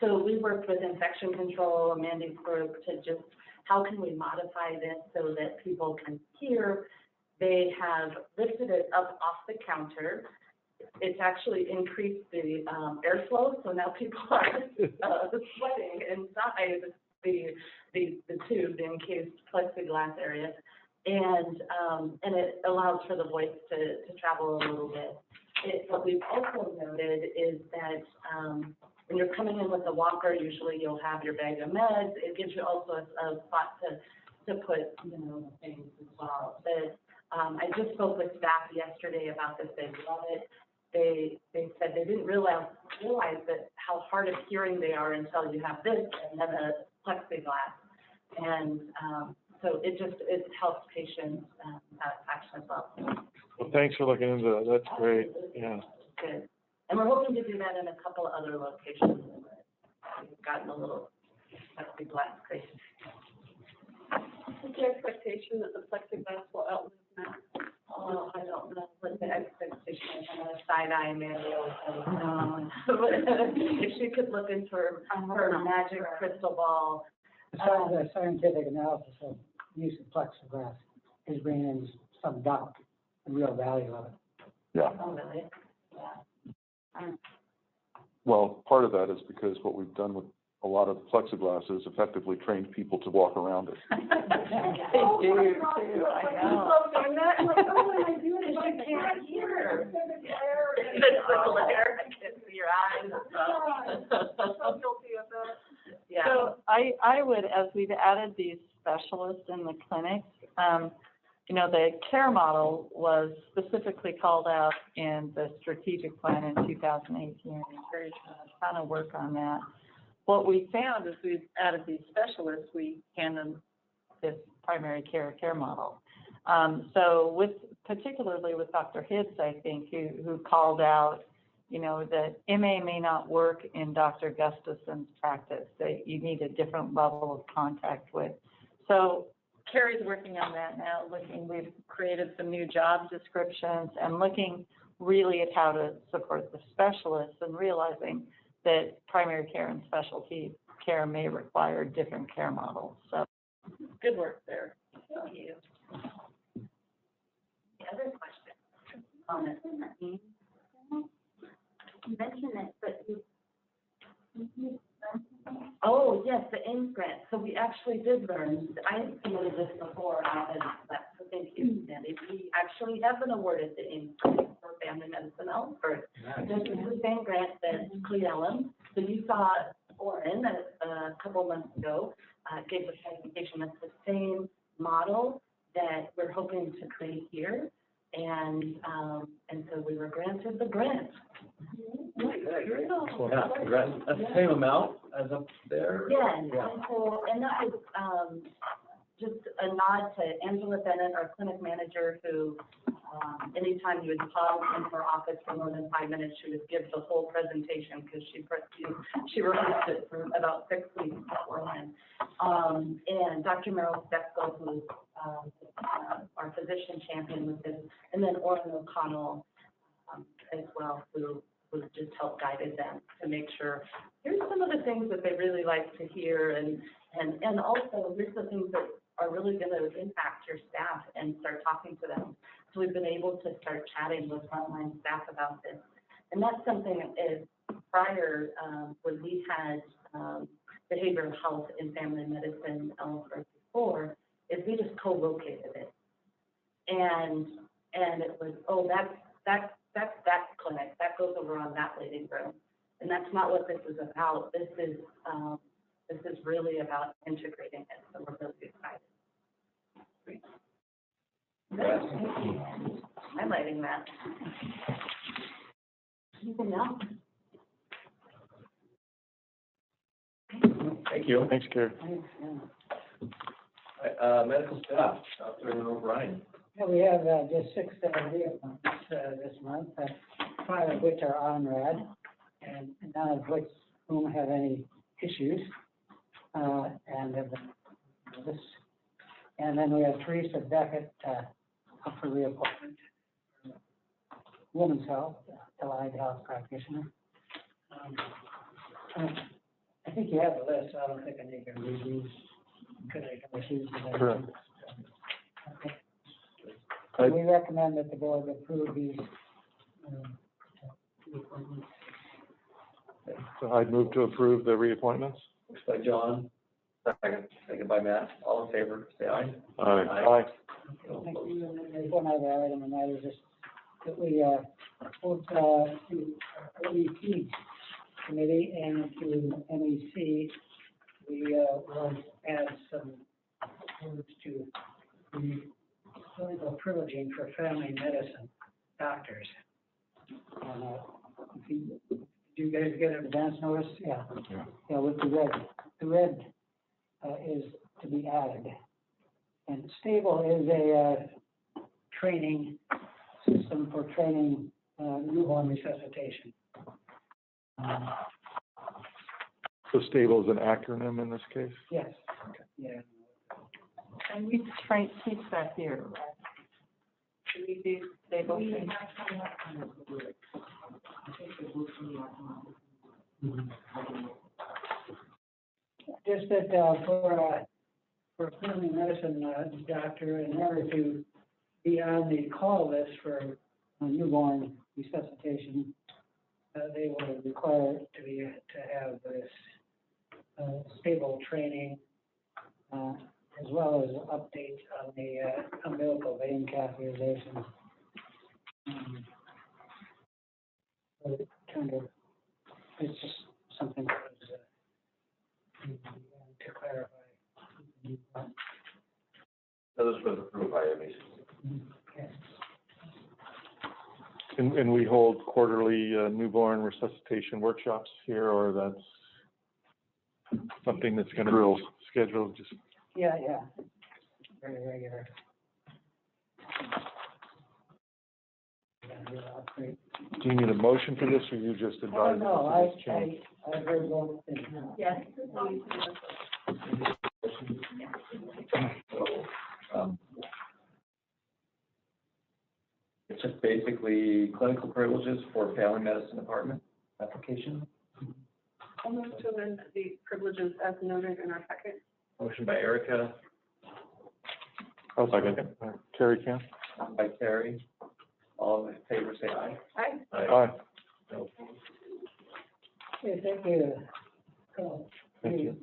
So we worked with infection control, Mandy's group, to just, how can we modify this so that people can hear? They have lifted it up off the counter. It's actually increased the airflow, so now people are sweating inside the tube, the encased plexiglass area. And it allows for the voice to travel a little bit. What we've also noted is that when you're coming in with a walker, usually you'll have your bag of meds. It gives you also a spot to put, things as well. But I just spoke with staff yesterday about this. They love it. They said they didn't realize that how hard of hearing they are until you have this and then a plexiglass. And so it helps patients satisfaction as well. Well, thanks for looking into that. That's great. Yeah. Good. And we're hoping to do that in a couple of other locations. We've gotten a little plexiglass crazy. What's your expectation that the plexiglass will outlive that? Oh, I don't know what the expectation is. I'm gonna side-eye Manuel. If she could look into her magic crystal ball. The scientific analysis of use of plexiglass is bringing in some doubt, the real value of it. Yeah. Oh, really? Yeah. Well, part of that is because what we've done with a lot of plexiglass is effectively trained people to walk around it. They do too, I know. Doing that, I'm like, oh, when I do it, I can't hear. It's the glare, I can't see your eyes. So guilty of that. Yeah. So I would, as we've added these specialists in the clinics, the care model was specifically called out in the strategic plan in 2018. There's a ton of work on that. What we found is we've added these specialists, we hand them this primary care model. So particularly with Dr. Hibbs, I think, who called out, that MA may not work in Dr. Gustafson's practice, that you need a different level of contact with. So Carrie's working on that now, we've created some new job descriptions and looking really at how to support the specialists and realizing that primary care and specialty care may require different care models. So good work there. Thank you. The other question, comment. You mentioned it, but Oh, yes, the AIMS grant. So we actually did learn, I had submitted this before, so thank you, Sandy. We actually have been awarded the AIMS grant for family medicine Ellsberg. This is the same grant that Cleellum. So you saw Oren a couple months ago, gave a presentation. That's the same model that we're hoping to create here. And so we were granted the grant. Yeah, congrats. That's the same amount as up there? Yeah, and that was, just a nod to Angela Bennett, our clinic manager, who, anytime you would pause in her office for more than 5 minutes, she would give the whole presentation because she rehearsed it for about 6 weeks beforehand. And Dr. Merrill Steckel, who's our physician champion with this, and then Orrin O'Connell as well, who just helped guided them to make sure here's some of the things that they really like to hear, and also here's the things that are really going to impact your staff, and start talking to them. So we've been able to start chatting with frontline staff about this. And that's something is prior, when we had behavioral health and family medicine before, is we just co-located it. And it was, oh, that's that clinic, that goes over on that waiting room. And that's not what this is about. This is really about integrating it, so we're really excited. Highlighting that. Anything else? Thank you. Thanks, Carrie. Medical staff, Dr. O'Brien. Yeah, we have just 6 reappointments this month, 5 of which are on rad, and none of which whom have any issues, and have been noticed. And then we have Teresa Beckett up for reappointment, Women's Health, allied health practitioner. I think you have the list, so I don't think I need to read these. Could I choose? Correct. Okay. We recommend that the board approve these reappointments. So I'd move to approve the reappointments. Thanks by John. Second by Matt. All in favor, say aye. Aye. Thank you. And then there's one other item, and that is just that we both to OEC committee and to NEC, we will add some words to the clinical privileging for family medicine doctors. Do you guys get an advance notice? Yeah. Yeah, with the red is to be added. And STABLE is a training system for training newborn resuscitation. So STABLE is an acronym in this case? Yes. Yeah. And we teach that here, right? Should we do stable training? Just that for a family medicine doctor, in order to be on the call list for newborn resuscitation, they will require to have this stable training, as well as updates on the umbilical vein catheterization. It's just something that was to clarify. Those were approved by MEC. Yes. And we hold quarterly newborn resuscitation workshops here, or that's something that's going to be scheduled just? Yeah, very regular. Do you need a motion for this, or you just advise? No, I heard both things. Yes. It's just basically clinical privileges for family medicine department application. I'll move to amend the privileges as noted in our packet. Motion by Erica, I'll second. Carrie can? by Terry. All in favor, say aye. Aye. Aye. No. Okay, thank you. Cool. Thank you.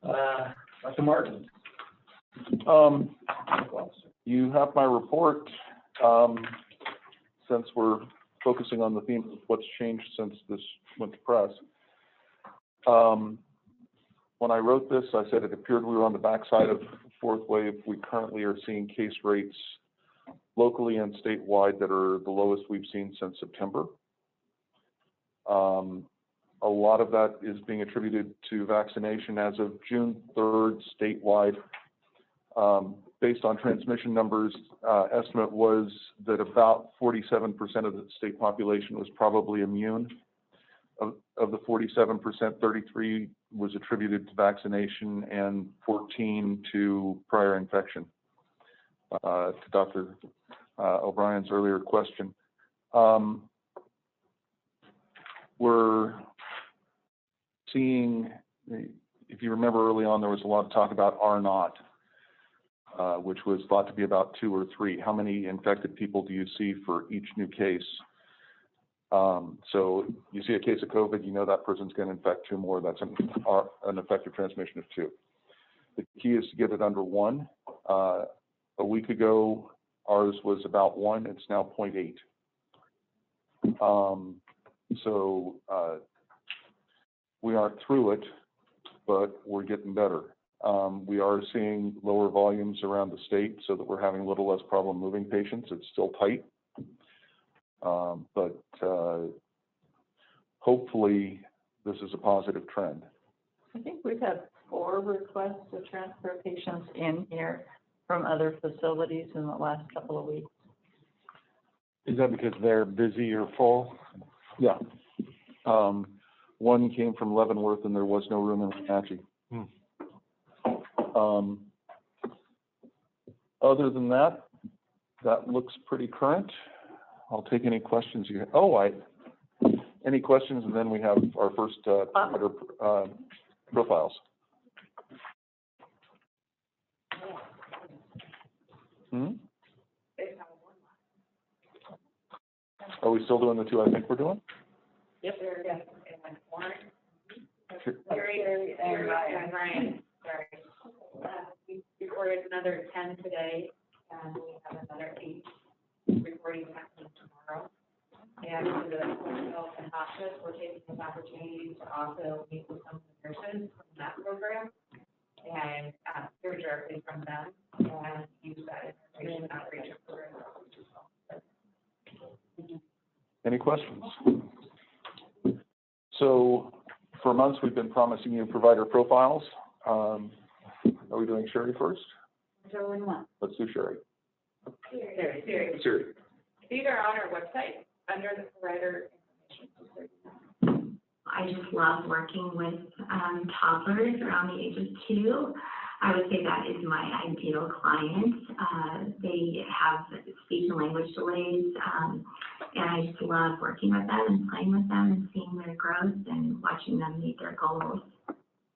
Dr. Martin. You have my report. Since we're focusing on the theme of what's changed since this went to press. When I wrote this, I said it appeared we were on the backside of the fourth wave. We currently are seeing case rates locally and statewide that are the lowest we've seen since September. A lot of that is being attributed to vaccination. As of June 3rd, statewide, Based on transmission numbers, estimate was that about 47% of the state population was probably immune. Of the 47%, 33 was attributed to vaccination and 14 to prior infection. To Dr. O'Brien's earlier question. We're seeing, if you remember early on, there was a lot of talk about R naught, which was thought to be about 2 or 3. How many infected people do you see for each new case? So you see a case of COVID, you know that person's going to infect 2 more. That's an effective transmission of 2. The key is to get it under 1. A week ago, ours was about 1. It's now 0.8. So we aren't through it, but we're getting better. We are seeing lower volumes around the state so that we're having a little less problem moving patients. It's still tight. But hopefully this is a positive trend. I think we've had 4 requests to transfer patients in here from other facilities in the last couple of weeks. Is that because they're busy or full? Yeah. One came from Leavenworth and there was no room in Wenatchee. Other than that, that looks pretty current. I'll take any questions you have. Any questions, and then we have our first profiles. Are we still doing the 2 I think we're doing? Yep. Terry and Ryan. Sorry. We recorded another 10 today, and we have another 8 recording happening tomorrow. And for the health and hospice, we're taking this opportunity to also meet with some of the nurses from that program and hear directly from them and use that information outreach for. Any questions? So for months, we've been promising you provider profiles. Are we doing Sherry first? Let's do Sherry. Sherry. These are on our website under the provider information. I just love working with toddlers around the age of 2. I would say that is my ideal client. They have speech and language delays, and I just love working with them and playing with them and seeing their growth and watching them meet their goals.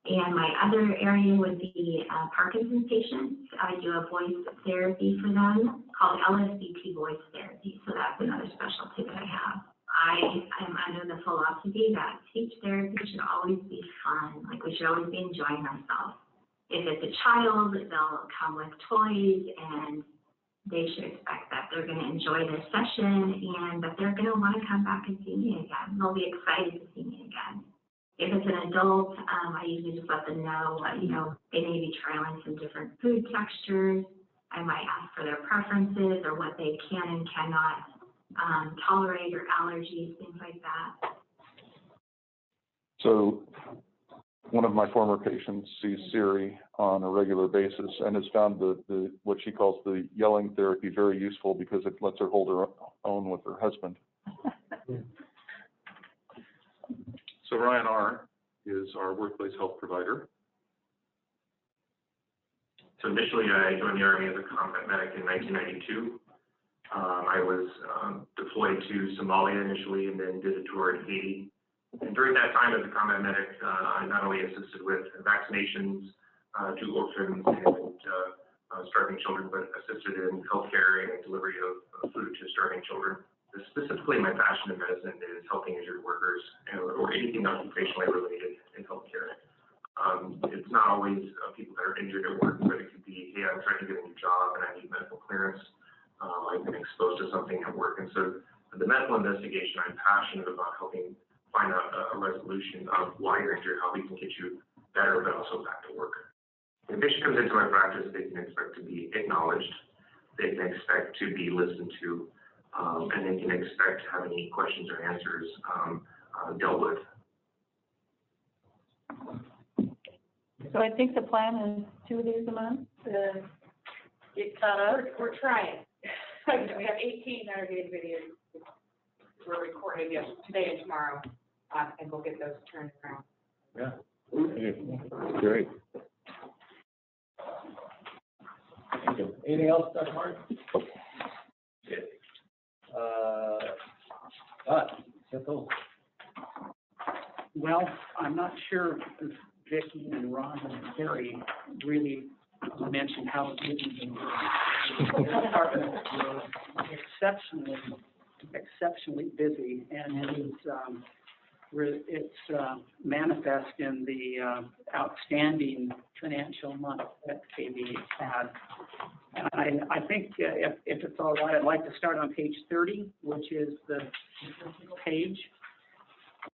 And my other area would be Parkinson's patients. I do a voice therapy for them called LSVT voice therapy. So that's another specialty that I have. I am under the philosophy that speech therapy should always be fun. Like, we should always be enjoying ourselves. If it's a child, they'll come with toys, and they should expect that they're going to enjoy their session and that they're going to want to come back and see me again. They'll be excited to see me again. If it's an adult, I usually just let them know, they may be trying some different food textures. I might ask for their preferences or what they can and cannot tolerate, or allergies, things like that. So one of my former patients sees Siri on a regular basis and has found the what she calls the yelling therapy very useful because it lets her hold her own with her husband. So Ryan R. is our workplace health provider. So initially, I joined the Army as a combat medic in 1992. I was deployed to Somalia initially and then did a tour in Haiti. And during that time as a combat medic, I not only assisted with vaccinations to orphans and starving children, but assisted in healthcare and delivery of food to starving children. Specifically, my passion in medicine is helping injured workers or anything occupationally related in healthcare. It's not always people that are injured at work, but it could be, hey, I'm trying to get a new job and I need medical clearance. I've been exposed to something at work. And so the medical investigation, I'm passionate about helping find a resolution of why you're injured, how we can get you better, but also back to work. If a patient comes into my practice, they can expect to be acknowledged. They can expect to be listened to. And they can expect to have any questions or answers dealt with. So I think the plan is 2 days a month. get caught up? We're trying. We have 18 that are getting videos. We're recording today and tomorrow, and we'll get those turned around. Yeah. Great. Thank you. Anything else, Dr. Martin? Simple. Well, I'm not sure if Vicki and Ron and Terry really mentioned how busy the department was exceptionally busy, and it's manifest in the outstanding financial month that KVH had. And I think if it's all right, I'd like to start on page 30, which is the page.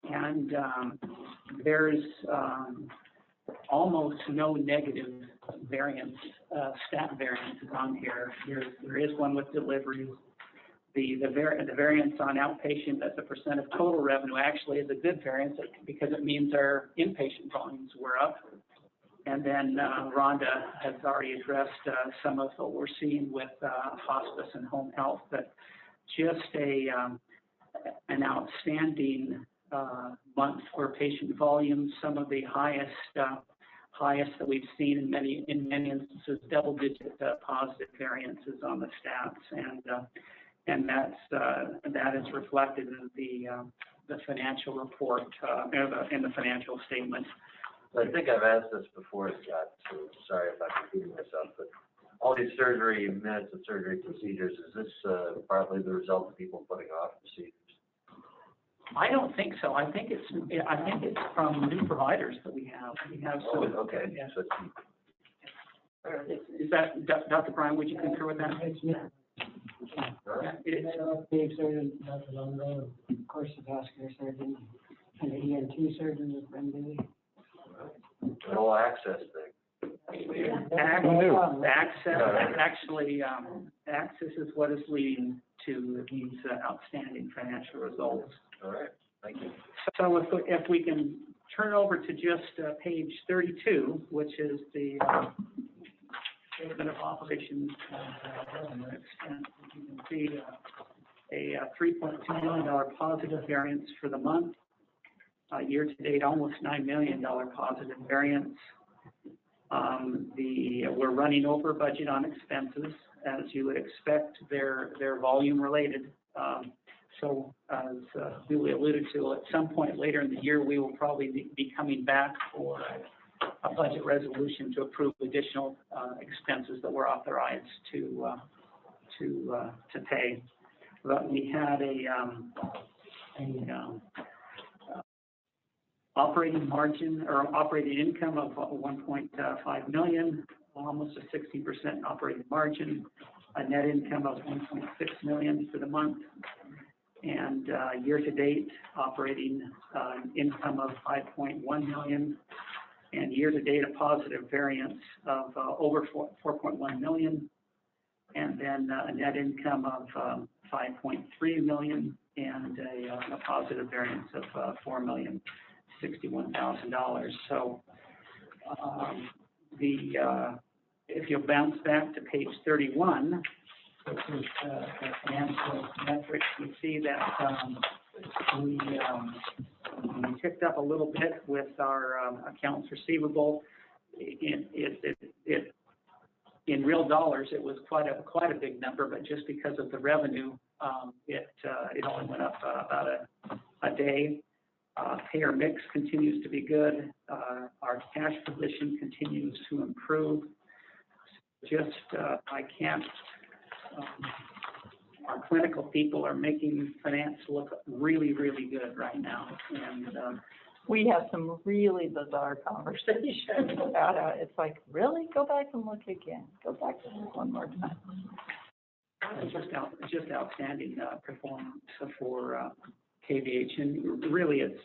And there's almost no negative variance, stat variances on here. There is one with deliveries. The variance on outpatient as a percent of total revenue actually is a good variance because it means our inpatient volumes were up. And then Rhonda has already addressed some of what we're seeing with hospice and home health, but just an outstanding month for patient volumes, some of the highest that we've seen in many instances, double-digit positive variances on the stats, and that is reflected in the financial report in the financial statement. I think I've asked this before, Scott, so sorry if I'm repeating myself, but all these surgery minutes and surgery procedures, is this partly the result of people putting off procedures? I don't think so. I think it's from new providers that we have. Okay. Yeah. So Is that, Dr. Brian, would you concur with that? Big surgeon, Dr. Longo, of course, the vascular surgeon, and the ENT surgeon with Brendan. the whole access thing. Access is what is leading to these outstanding financial results. All right, thank you. So if we can turn over to just page 32, which is the statement of operations and revenue expense, you can see a $3.2 million positive variance for the month. Year to date, almost $9 million positive variance. We're running over budget on expenses, as you would expect. They're volume related. So as Julie alluded to, at some point later in the year, we will probably be coming back for a budget resolution to approve additional expenses that were authorized to pay. But we had operating margin or operating income of 1.5 million, almost a 60% operating margin, a net income of 1.6 million for the month, and year-to-date operating income of 5.1 million, and year-to-date a positive variance of over 4.1 million, and then a net income of 5.3 million, and a positive variance of $4,061,000. So if you bounce back to page 31, which is the financial metrics, you see that we ticked up a little bit with our accounts receivable. In real dollars, it was quite a big number, but just because of the revenue, it only went up about a day. Payer mix continues to be good. Our cash position continues to improve. Our clinical people are making finance look really, really good right now. And we have some really bizarre conversations about it. It's like, really? Go back and look again. Go back and look one more time. It's just outstanding performance for KVH. And really, it's,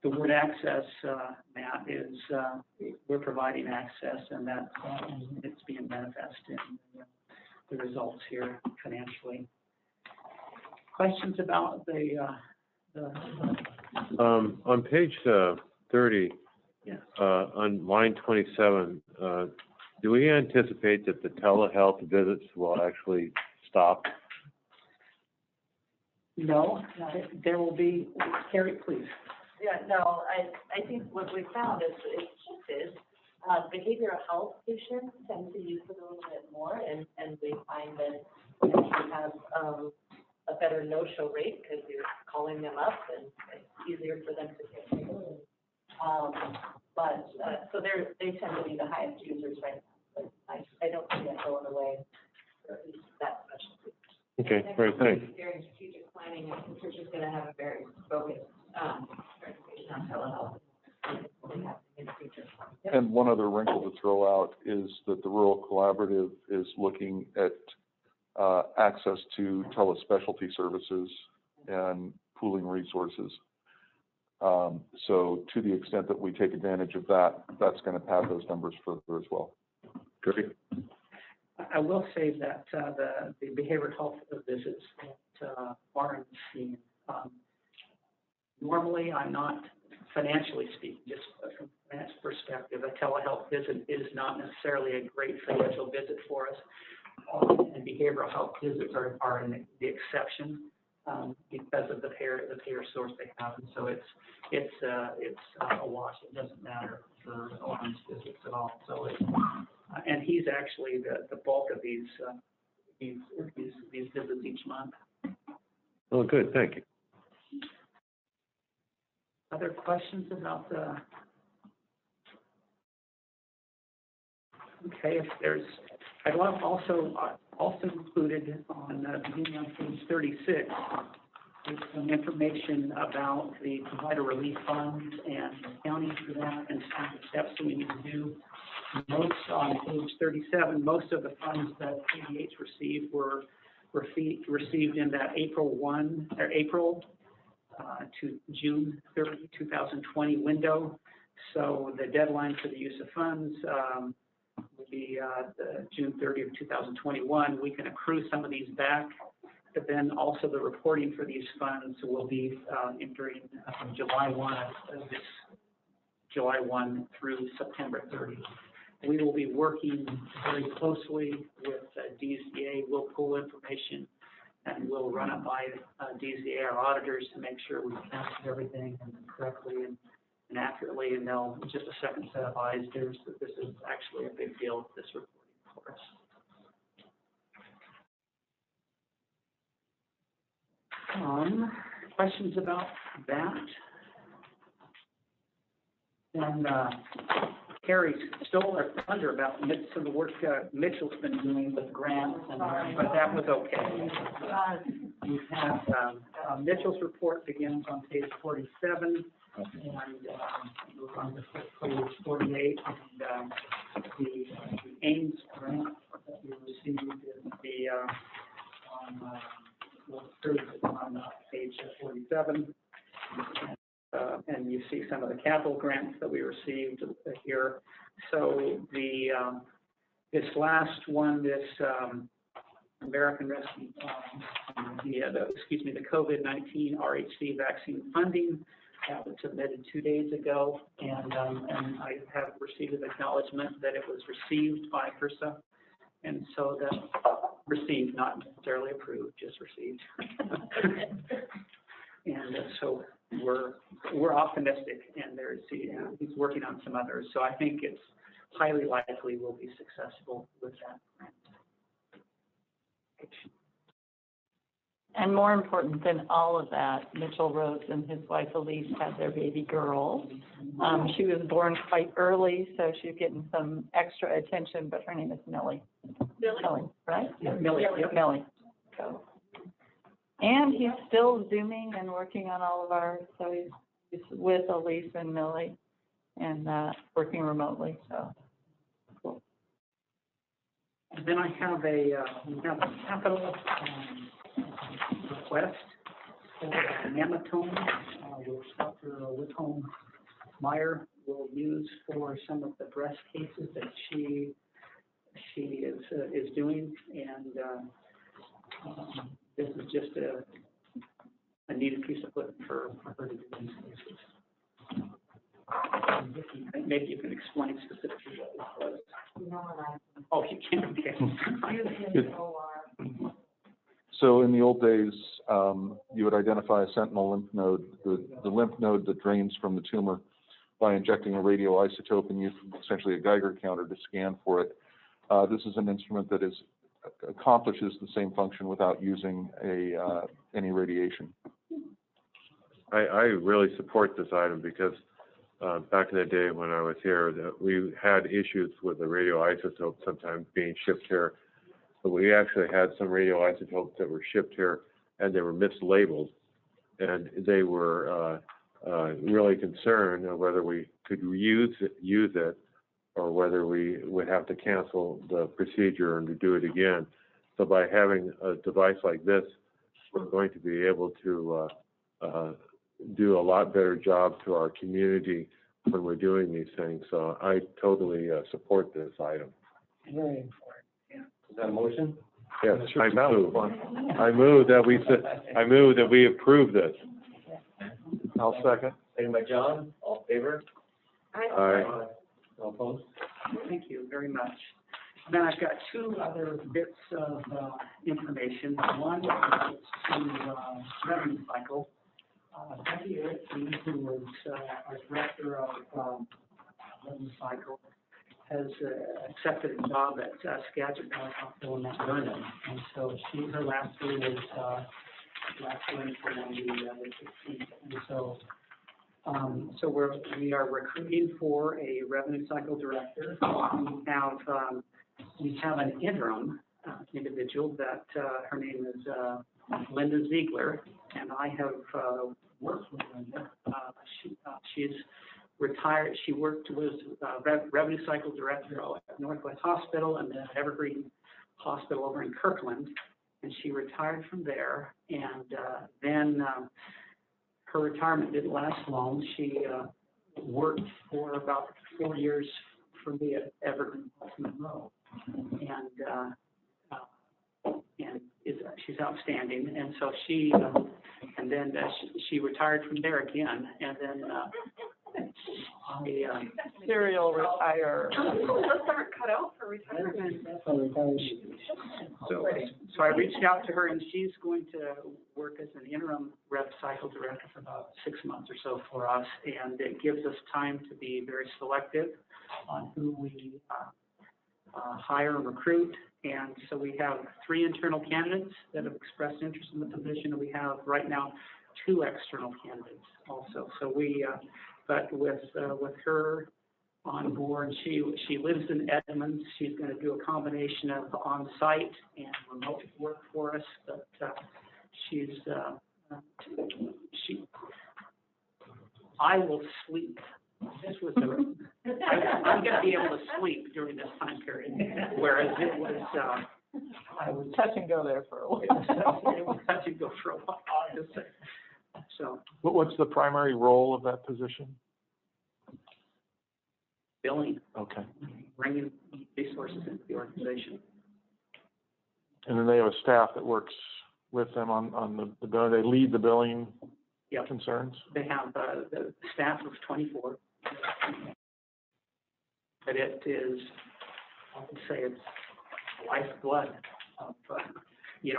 the word access, Matt, is we're providing access, and that's it's being manifested in the results here financially. Questions about on page 30, yeah. on line 27, Do we anticipate that the telehealth visits will actually stop? No, there will be, Carrie, please. Yeah, no, I think what we found is it's shifted. Behavioral health patients tend to use it a little bit more, and we find that we have a better no-show rate because you're calling them up and it's easier for them to get through. So they tend to be the highest users right now. But I don't see that going away, or at least that specialty. Okay, great, thanks. During strategic planning, I think we're just going to have a very focused presentation on telehealth. And one other wrinkle to throw out is that the Rural Collaborative is looking at access to telespecialty services and pooling resources. So to the extent that we take advantage of that, that's going to pad those numbers further as well. Great. I will say that the behavioral health visits that are seen, normally I'm not, financially speaking, just from a finance perspective, a telehealth visit is not necessarily a great financial visit for us. And behavioral health visits are the exception because of the payer source they have, and so it's a wash. It doesn't matter for Orange visits at all. So and he's actually the bulk of these visits each month. Oh, good, thank you. Other questions about the? Okay, if there's, I'd want also included on beginning on page 36 is some information about the provider relief funds and accounting for that and some of the steps that we need to do. Most on page 37, most of the funds that KVH received were received in that April to June 30, 2020 window. So the deadline for the use of funds would be June 30 of 2021. We can accrue some of these back, but then also the reporting for these funds will be during July 1 through September 30. We will be working very closely with DZA. We'll pull information and we'll run it by DZA, our auditors, to make sure we capture everything correctly and accurately. And they'll, just a second set of eyes, this is actually a big deal, this reporting for us. Questions about that? And Carrie's stole our thunder about some of the work Mitchell's been doing with grants, but that was okay. We have Mitchell's report begins on page 47 and moves on to page 48. And the Ames grant that we received is on page 47. And you see some of the capital grants that we received here. So this last one, this American Rescue, the COVID-19 RHC vaccine funding, that was submitted 2 days ago, and I have received an acknowledgement that it was received by HRSA, and so that received, not necessarily approved, just received. And so we're optimistic, and he's working on some others. So I think it's highly likely we'll be successful with that grant. And more important than all of that, Mitchell Rose and his wife Elise had their baby girl. She was born quite early, so she's getting some extra attention, but her name is Millie. Millie, right? Yeah, Millie. Yep. Millie. So. And he's still Zooming and working on all of ours, so he's with Elise and Millie and working remotely, so cool. And then I have a capital request for Namatome, which Dr. Whitcomb Meyer will use for some of the breast cases that she is doing, and this is just a needed piece of equipment for her to do these cases. maybe you can explain specifically what this was. Oh, you can, okay. So in the old days, you would identify a sentinel lymph node, the lymph node that drains from the tumor, by injecting a radioisotope and use essentially a Geiger counter to scan for it. This is an instrument that accomplishes the same function without using any radiation. I really support this item because back in the day when I was here, we had issues with the radioisotope sometimes being shipped here. But we actually had some radioisotopes that were shipped here and they were mislabeled. And they were really concerned of whether we could use it or whether we would have to cancel the procedure and to do it again. So by having a device like this, we're going to be able to do a lot better job to our community when we're doing these things. So I totally support this item. Very important. Is that a motion? Yes, I move that we approve this. I'll second. Second by John, all in favor? Aye. All opposed? Thank you very much. Then I've got two other bits of information. One is to revenue cycle. Becky Erickson, who was our director of revenue cycle, has accepted a job at Skagit Valley Hospital in Mount Vernon. And so her last day was last Wednesday on the 16th. And so we are recruiting for a revenue cycle director. We have an interim individual that her name is Linda Ziegler, and I have worked with Linda. She's retired. She was revenue cycle director at Northwest Hospital and then Evergreen Hospital over in Kirkland, and she retired from there. And then her retirement didn't last long. She worked for about 4 years for me at Evergreen Monroe, and she's outstanding. And so she retired from there again, and then serial retire. Those aren't cut out for retirement. So I reached out to her, and she's going to work as an interim rev cycle director for about 6 months or so for us, and it gives us time to be very selective on who we hire and recruit. And so we have 3 internal candidates that have expressed interest in the position, and we have right now 2 external candidates also. So but with her on board, she lives in Edmonds. She's going to do a combination of on-site and remote work for us. But I will sleep. I'm going to be able to sleep during this time period, whereas it was. I was touch and go there for a while. It was touch and go for a while. So. What's the primary role of that position? Billing. Okay. Bringing resources into the organization. And then they have a staff that works with them on the billing. They lead the billing concerns? They have the staff of 24. But it is, I would say it's lifeblood of,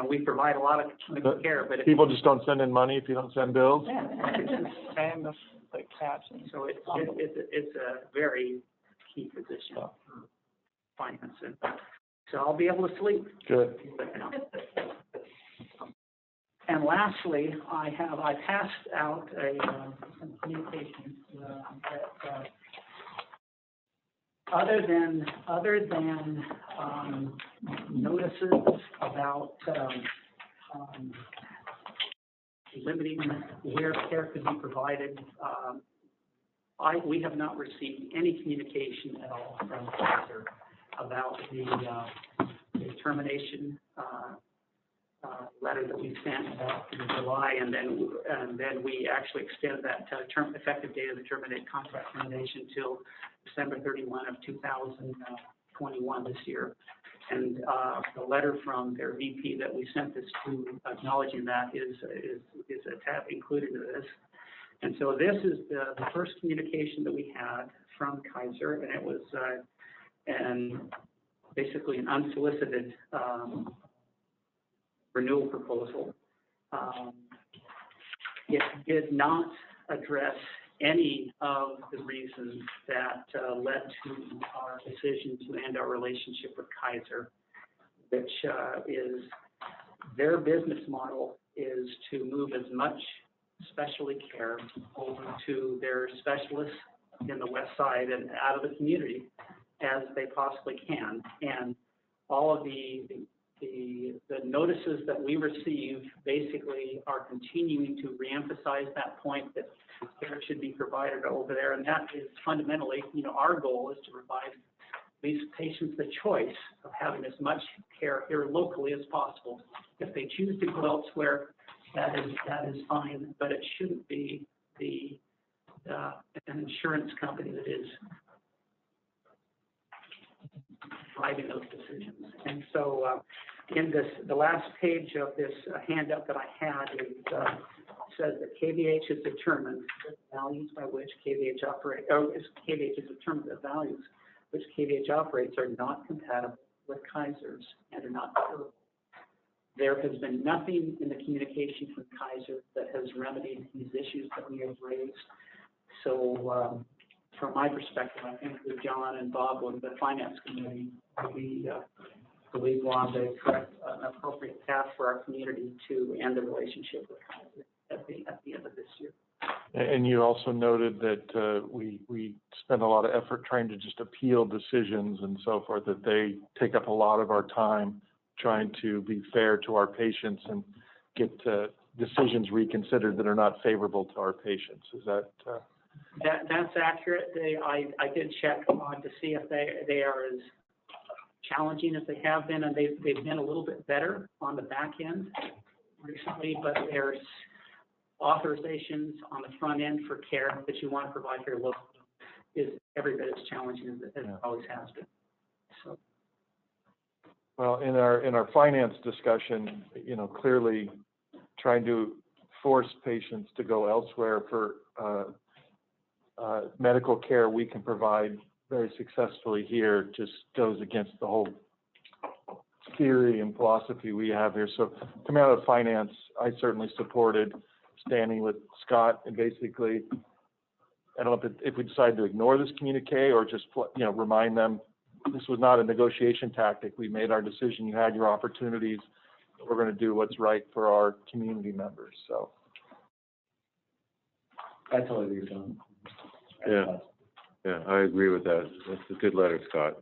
we provide a lot of clinical care, but people just don't send in money if you don't send bills? And the caption. So it's a very key position for finance. And so I'll be able to sleep. Good. And lastly, I passed out some communications that other than notices about limiting where care could be provided, we have not received any communication at all from Pfizer about the termination letter that we sent in July, and then we actually extended that effective date of the contract termination till December 31 of 2021 this year. And the letter from their VP that we sent this to, acknowledging that, is a tab included in this. And so this is the first communication that we had from Kaiser, and it was basically an unsolicited renewal proposal. It did not address any of the reasons that led to our decision to end our relationship with Kaiser, which is their business model is to move as much specialty care over to their specialists in the west side and out of the community as they possibly can. And all of the notices that we receive basically are continuing to reemphasize that point that care should be provided over there. And that is fundamentally, our goal is to provide these patients the choice of having as much care here locally as possible. If they choose to go elsewhere, that is fine, but it shouldn't be an insurance company that is driving those decisions. And so in the last page of this handout that I had, it says that KVH has determined the values by which KVH operates, KVH has determined the values which KVH operates are not compatible with Kaiser's and are not curable. There has been nothing in the communication from Kaiser that has remedied these issues that we have raised. So from my perspective, I think that John and Bob and the finance committee, we believe we're on the correct, appropriate path for our community to end the relationship with Kaiser at the end of this year. And you also noted that we spend a lot of effort trying to just appeal decisions and so forth, that they take up a lot of our time trying to be fair to our patients and get decisions reconsidered that are not favorable to our patients. Is that? That's accurate. I did check on to see if they are as challenging as they have been, and they've been a little bit better on the back end recently, but there's authorizations on the front end for care that you want to provide here locally is every bit as challenging as it always has been. So. Well, in our finance discussion, clearly trying to force patients to go elsewhere for medical care we can provide very successfully here just goes against the whole theory and philosophy we have here. So coming out of finance, I certainly supported standing with Scott and basically, I don't know if we decide to ignore this communique or just, remind them this was not a negotiation tactic. We made our decision. You had your opportunities. We're going to do what's right for our community members. So. I totally agree with John. Yeah, I agree with that. That's a good letter, Scott.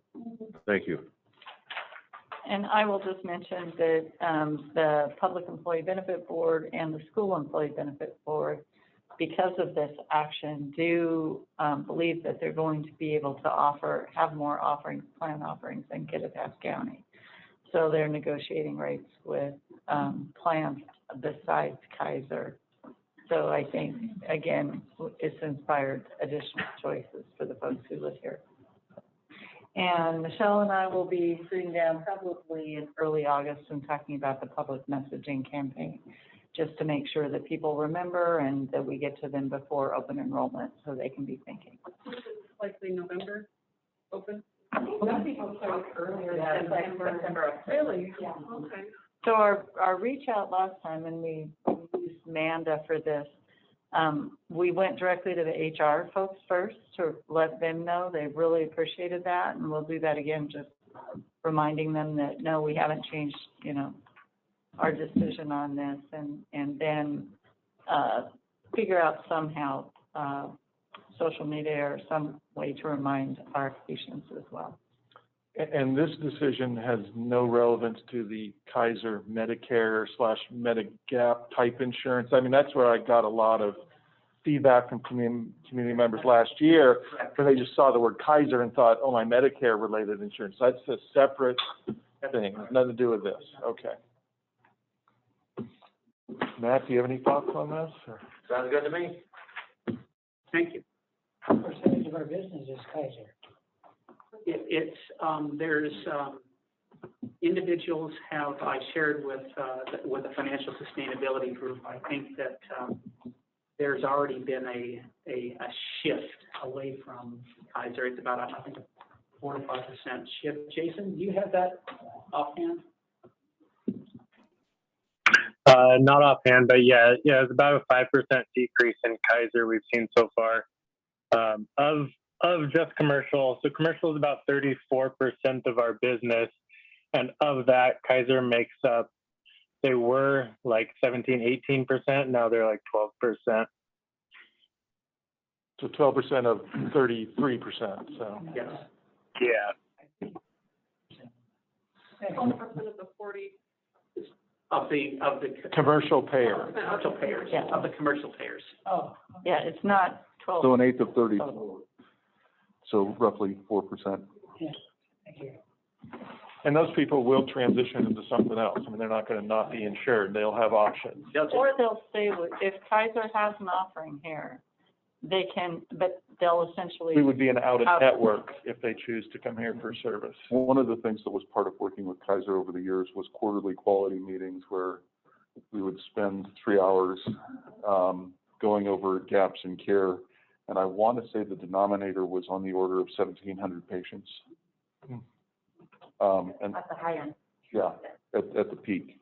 Thank you. And I will just mention that the Public Employee Benefit Board and the School Employee Benefit Board, because of this action, do believe that they're going to be able to have more plan offerings than Kittitas County. So they're negotiating rates with plans besides Kaiser. So I think, again, it's inspired additional choices for the folks who live here. And Michelle and I will be sitting down probably in early August and talking about the public messaging campaign, just to make sure that people remember and that we get to them before open enrollment so they can be thinking. Likely November open? Some people start earlier than September. Really? Yeah. Okay. So our reach out last time, and we used Manda for this, we went directly to the HR folks first to let them know. They really appreciated that, and we'll do that again, just reminding them that, no, we haven't changed, our decision on this, and then figure out somehow social media or some way to remind our patients as well. And this decision has no relevance to the Kaiser Medicare / Medigap type insurance. I mean, that's where I got a lot of feedback from community members last year, where they just saw the word Kaiser and thought, oh, my Medicare related insurance. That's a separate thing, nothing to do with this. Okay. Matt, do you have any thoughts on this? Or? Sounds good to me. Thank you. What percentage of our business is Kaiser? There's individuals I shared with the financial sustainability group. I think that there's already been a shift away from Kaiser. It's about, I think, a 4 to 5% shift. Jason, do you have that offhand? Not offhand, but yeah, it's about a 5% decrease in Kaiser we've seen so far. Of just commercial, so commercial is about 34% of our business, and of that, Kaiser makes up. They were like 17, 18%. Now they're like 12%. So 12% of 33%. So Yes. Yeah. 12% of the 40. Of the commercial payer. commercial payers, Yeah. of the commercial payers. Oh, yeah, it's not 12. So an eighth of 34. So roughly 4%. Yeah. Thank you. And those people will transition into something else. I mean, they're not going to not be insured. They'll have options. Or they'll stay with, if Kaiser has an offering here, they can, but they'll essentially. We would be an out-of-network if they choose to come here for service. One of the things that was part of working with Kaiser over the years was quarterly quality meetings where we would spend 3 hours going over gaps in care. And I want to say the denominator was on the order of 1,700 patients. And At the high end. yeah, at the peak.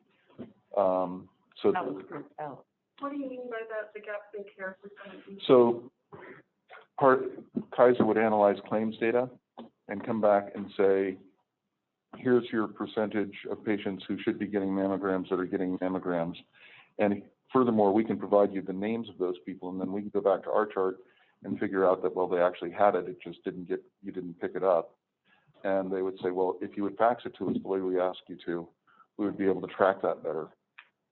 So That was grouped out. What do you mean by that, the gaps in care? So Kaiser would analyze claims data and come back and say, here's your percentage of patients who should be getting mammograms that are getting mammograms. And furthermore, we can provide you the names of those people, and then we can go back to our chart and figure out that, well, they actually had it, it just didn't get, you didn't pick it up. And they would say, well, if you would fax it to us the way we asked you to, we would be able to track that better.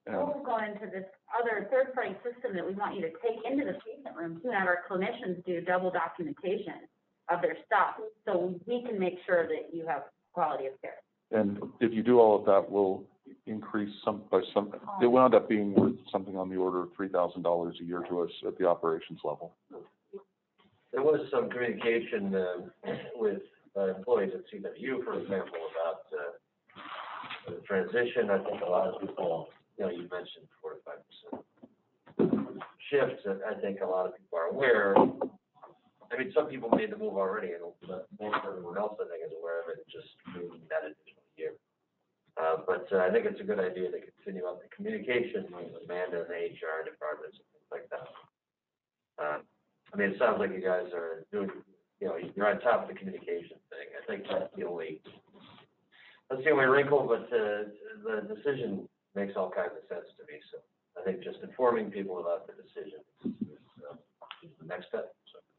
And We're going to this other third-party system that we want you to take into the patient room too, and have our clinicians do double documentation of their stuff, so we can make sure that you have quality of care. And if you do all of that, we'll increase it wound up being worth something on the order of $3,000 a year to us at the operations level. There was some communication with employees at CWU, for example, about the transition. I think a lot of people, you mentioned 4 to 5% shifts, and I think a lot of people are aware. I mean, some people made the move already, but most everyone else, I think, is aware of it, just moving that additional year. But I think it's a good idea to continue on the communication with Amanda and the HR departments and things like that. I mean, it sounds like you guys are doing, you're on top of the communication thing. I think that's the only wrinkle, but the decision makes all kinds of sense to me. So I think just informing people about the decision is the next step.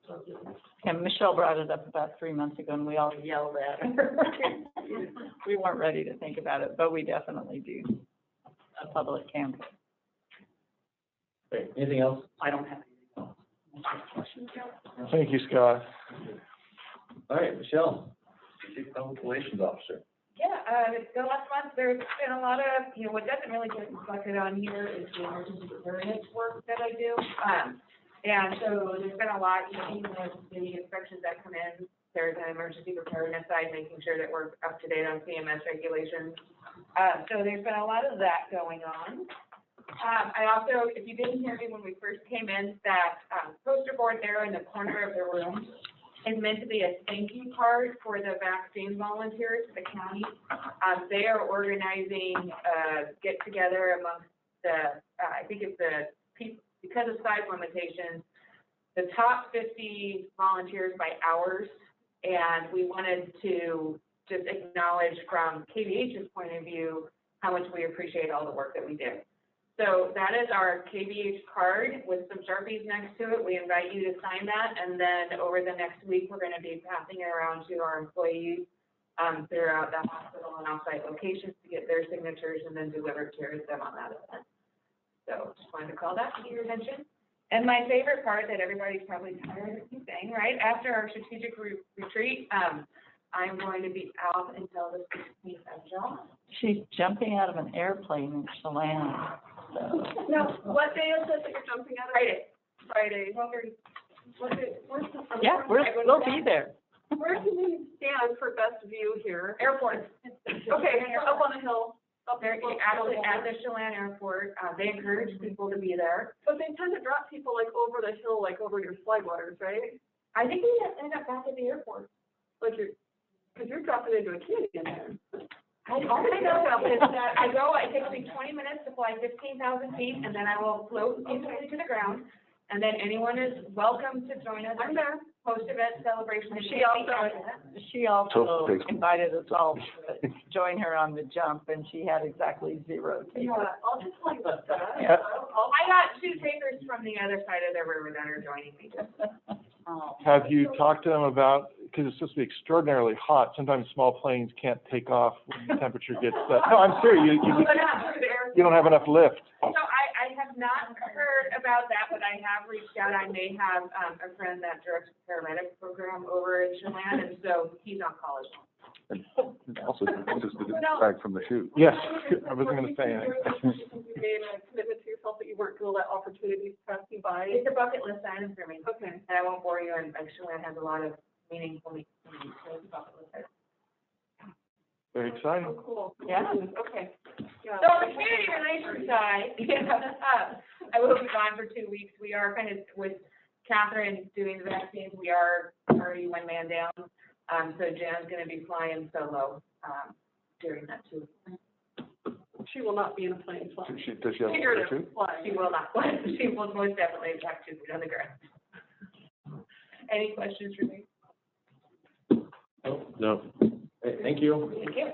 So, And Michelle brought it up about 3 months ago, and we all yelled at her. We weren't ready to think about it, but we definitely do a public campus. Great. Anything else? I don't have anything else. Thank you, Scott. All right, Michelle, Chief Public Relations Officer. Yeah, so last month, there's been a lot of, what doesn't really get reflected on here is the emergency preparedness work that I do. And so there's been a lot, even with the inspections that come in, there's an emergency preparedness side, making sure that we're up to date on CMS regulations. So there's been a lot of that going on. I also, if you didn't hear me when we first came in, that poster board there in the corner of the room is meant to be a thank you card for the vaccine volunteers at the county. They are organizing a get together amongst the, I think it's the people, because of size limitations, the top 50 volunteers by hours. And we wanted to just acknowledge from KVH's point of view, how much we appreciate all the work that we did. So that is our KVH card with some Sharpies next to it. We invite you to sign that. And then over the next week, we're going to be passing it around to our employees throughout the hospital and offsite locations to get their signatures and then deliver to them on that event. So just wanted to call that to your attention. And my favorite part that everybody's probably tired of me saying, right? After our strategic retreat, I'm going to be out until the 16th of July. She's jumping out of an airplane in Chelan. So. Now, what day is it that you're jumping out of? Friday. Where's the? Yeah, we'll be there. Where can we stand for best view here? Airport. Okay, up on the hill. They're actually at the Chelan Airport. They encourage people to be there. But they tend to drop people like over the hill, like over your slidewaters, right? I think we end up back at the airport. Like because you're dropping into a canyon there. All I know is that it takes me 20 minutes to fly 15,000 feet, and then I will float easily to the ground. And then anyone is welcome to join us. I'm there. Post-event celebration. She also invited us all to join her on the jump, and she had exactly 0 takers. Yeah, I'll just like that. Yeah. I got 2 takers from the other side of the river that are joining me. Have you talked to them about, because it's supposed to be extraordinarily hot, sometimes small planes can't take off when the temperature gets that. No, I'm serious, you don't have enough lift. So I have not heard about that, but I have reached out. I may have a friend that directs the paramedic program over in Chelan, and so he's on college. And also, just the back from the chute. Yes, I wasn't gonna say anything. You made a commitment to yourself that you weren't going to let opportunities pass you by. It's a bucket list item for me. Okay. And I won't bore you, and Chelan has a lot of meaningful meetings, so it's a bucket list item. Very exciting. Oh, cool. Yeah. Okay. Yeah. So on the community relations side, I will be gone for 2 weeks. We are kind of, with Catherine doing the vaccines, we are already one man down. So Jan's gonna be flying solo, during that too. She will not be in a plane flying. Does she have a Figurative chute? flying. She will not, she will most definitely have 2 feet on the ground. Any questions for me? No. Hey, thank you. Thank you.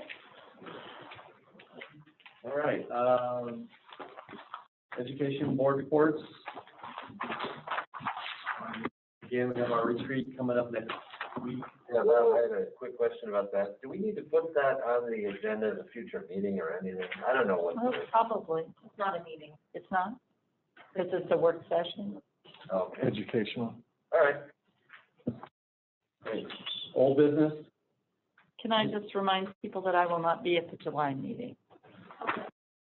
All right, education board reports. Again, we have our retreat coming up next week. Yeah, Bob, I had a quick question about that. Do we need to put that on the agenda as a future meeting or anything? I don't know what. Well, probably. It's not a meeting. It's not? Because it's a work session. Okay, Educational. all right. Great. Old business? Can I just remind people that I will not be at the July meeting?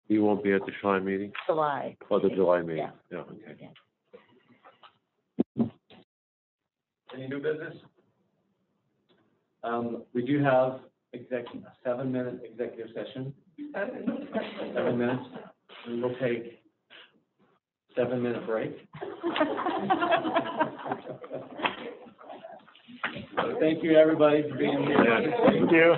You won't be at the July meeting? July. Oh, the July meeting? Yeah. Yeah, okay. Yeah. Any new business? We do have a 7-minute executive session. 7 minutes. We will take 7-minute break. Thank you, everybody, for being here. Thank you.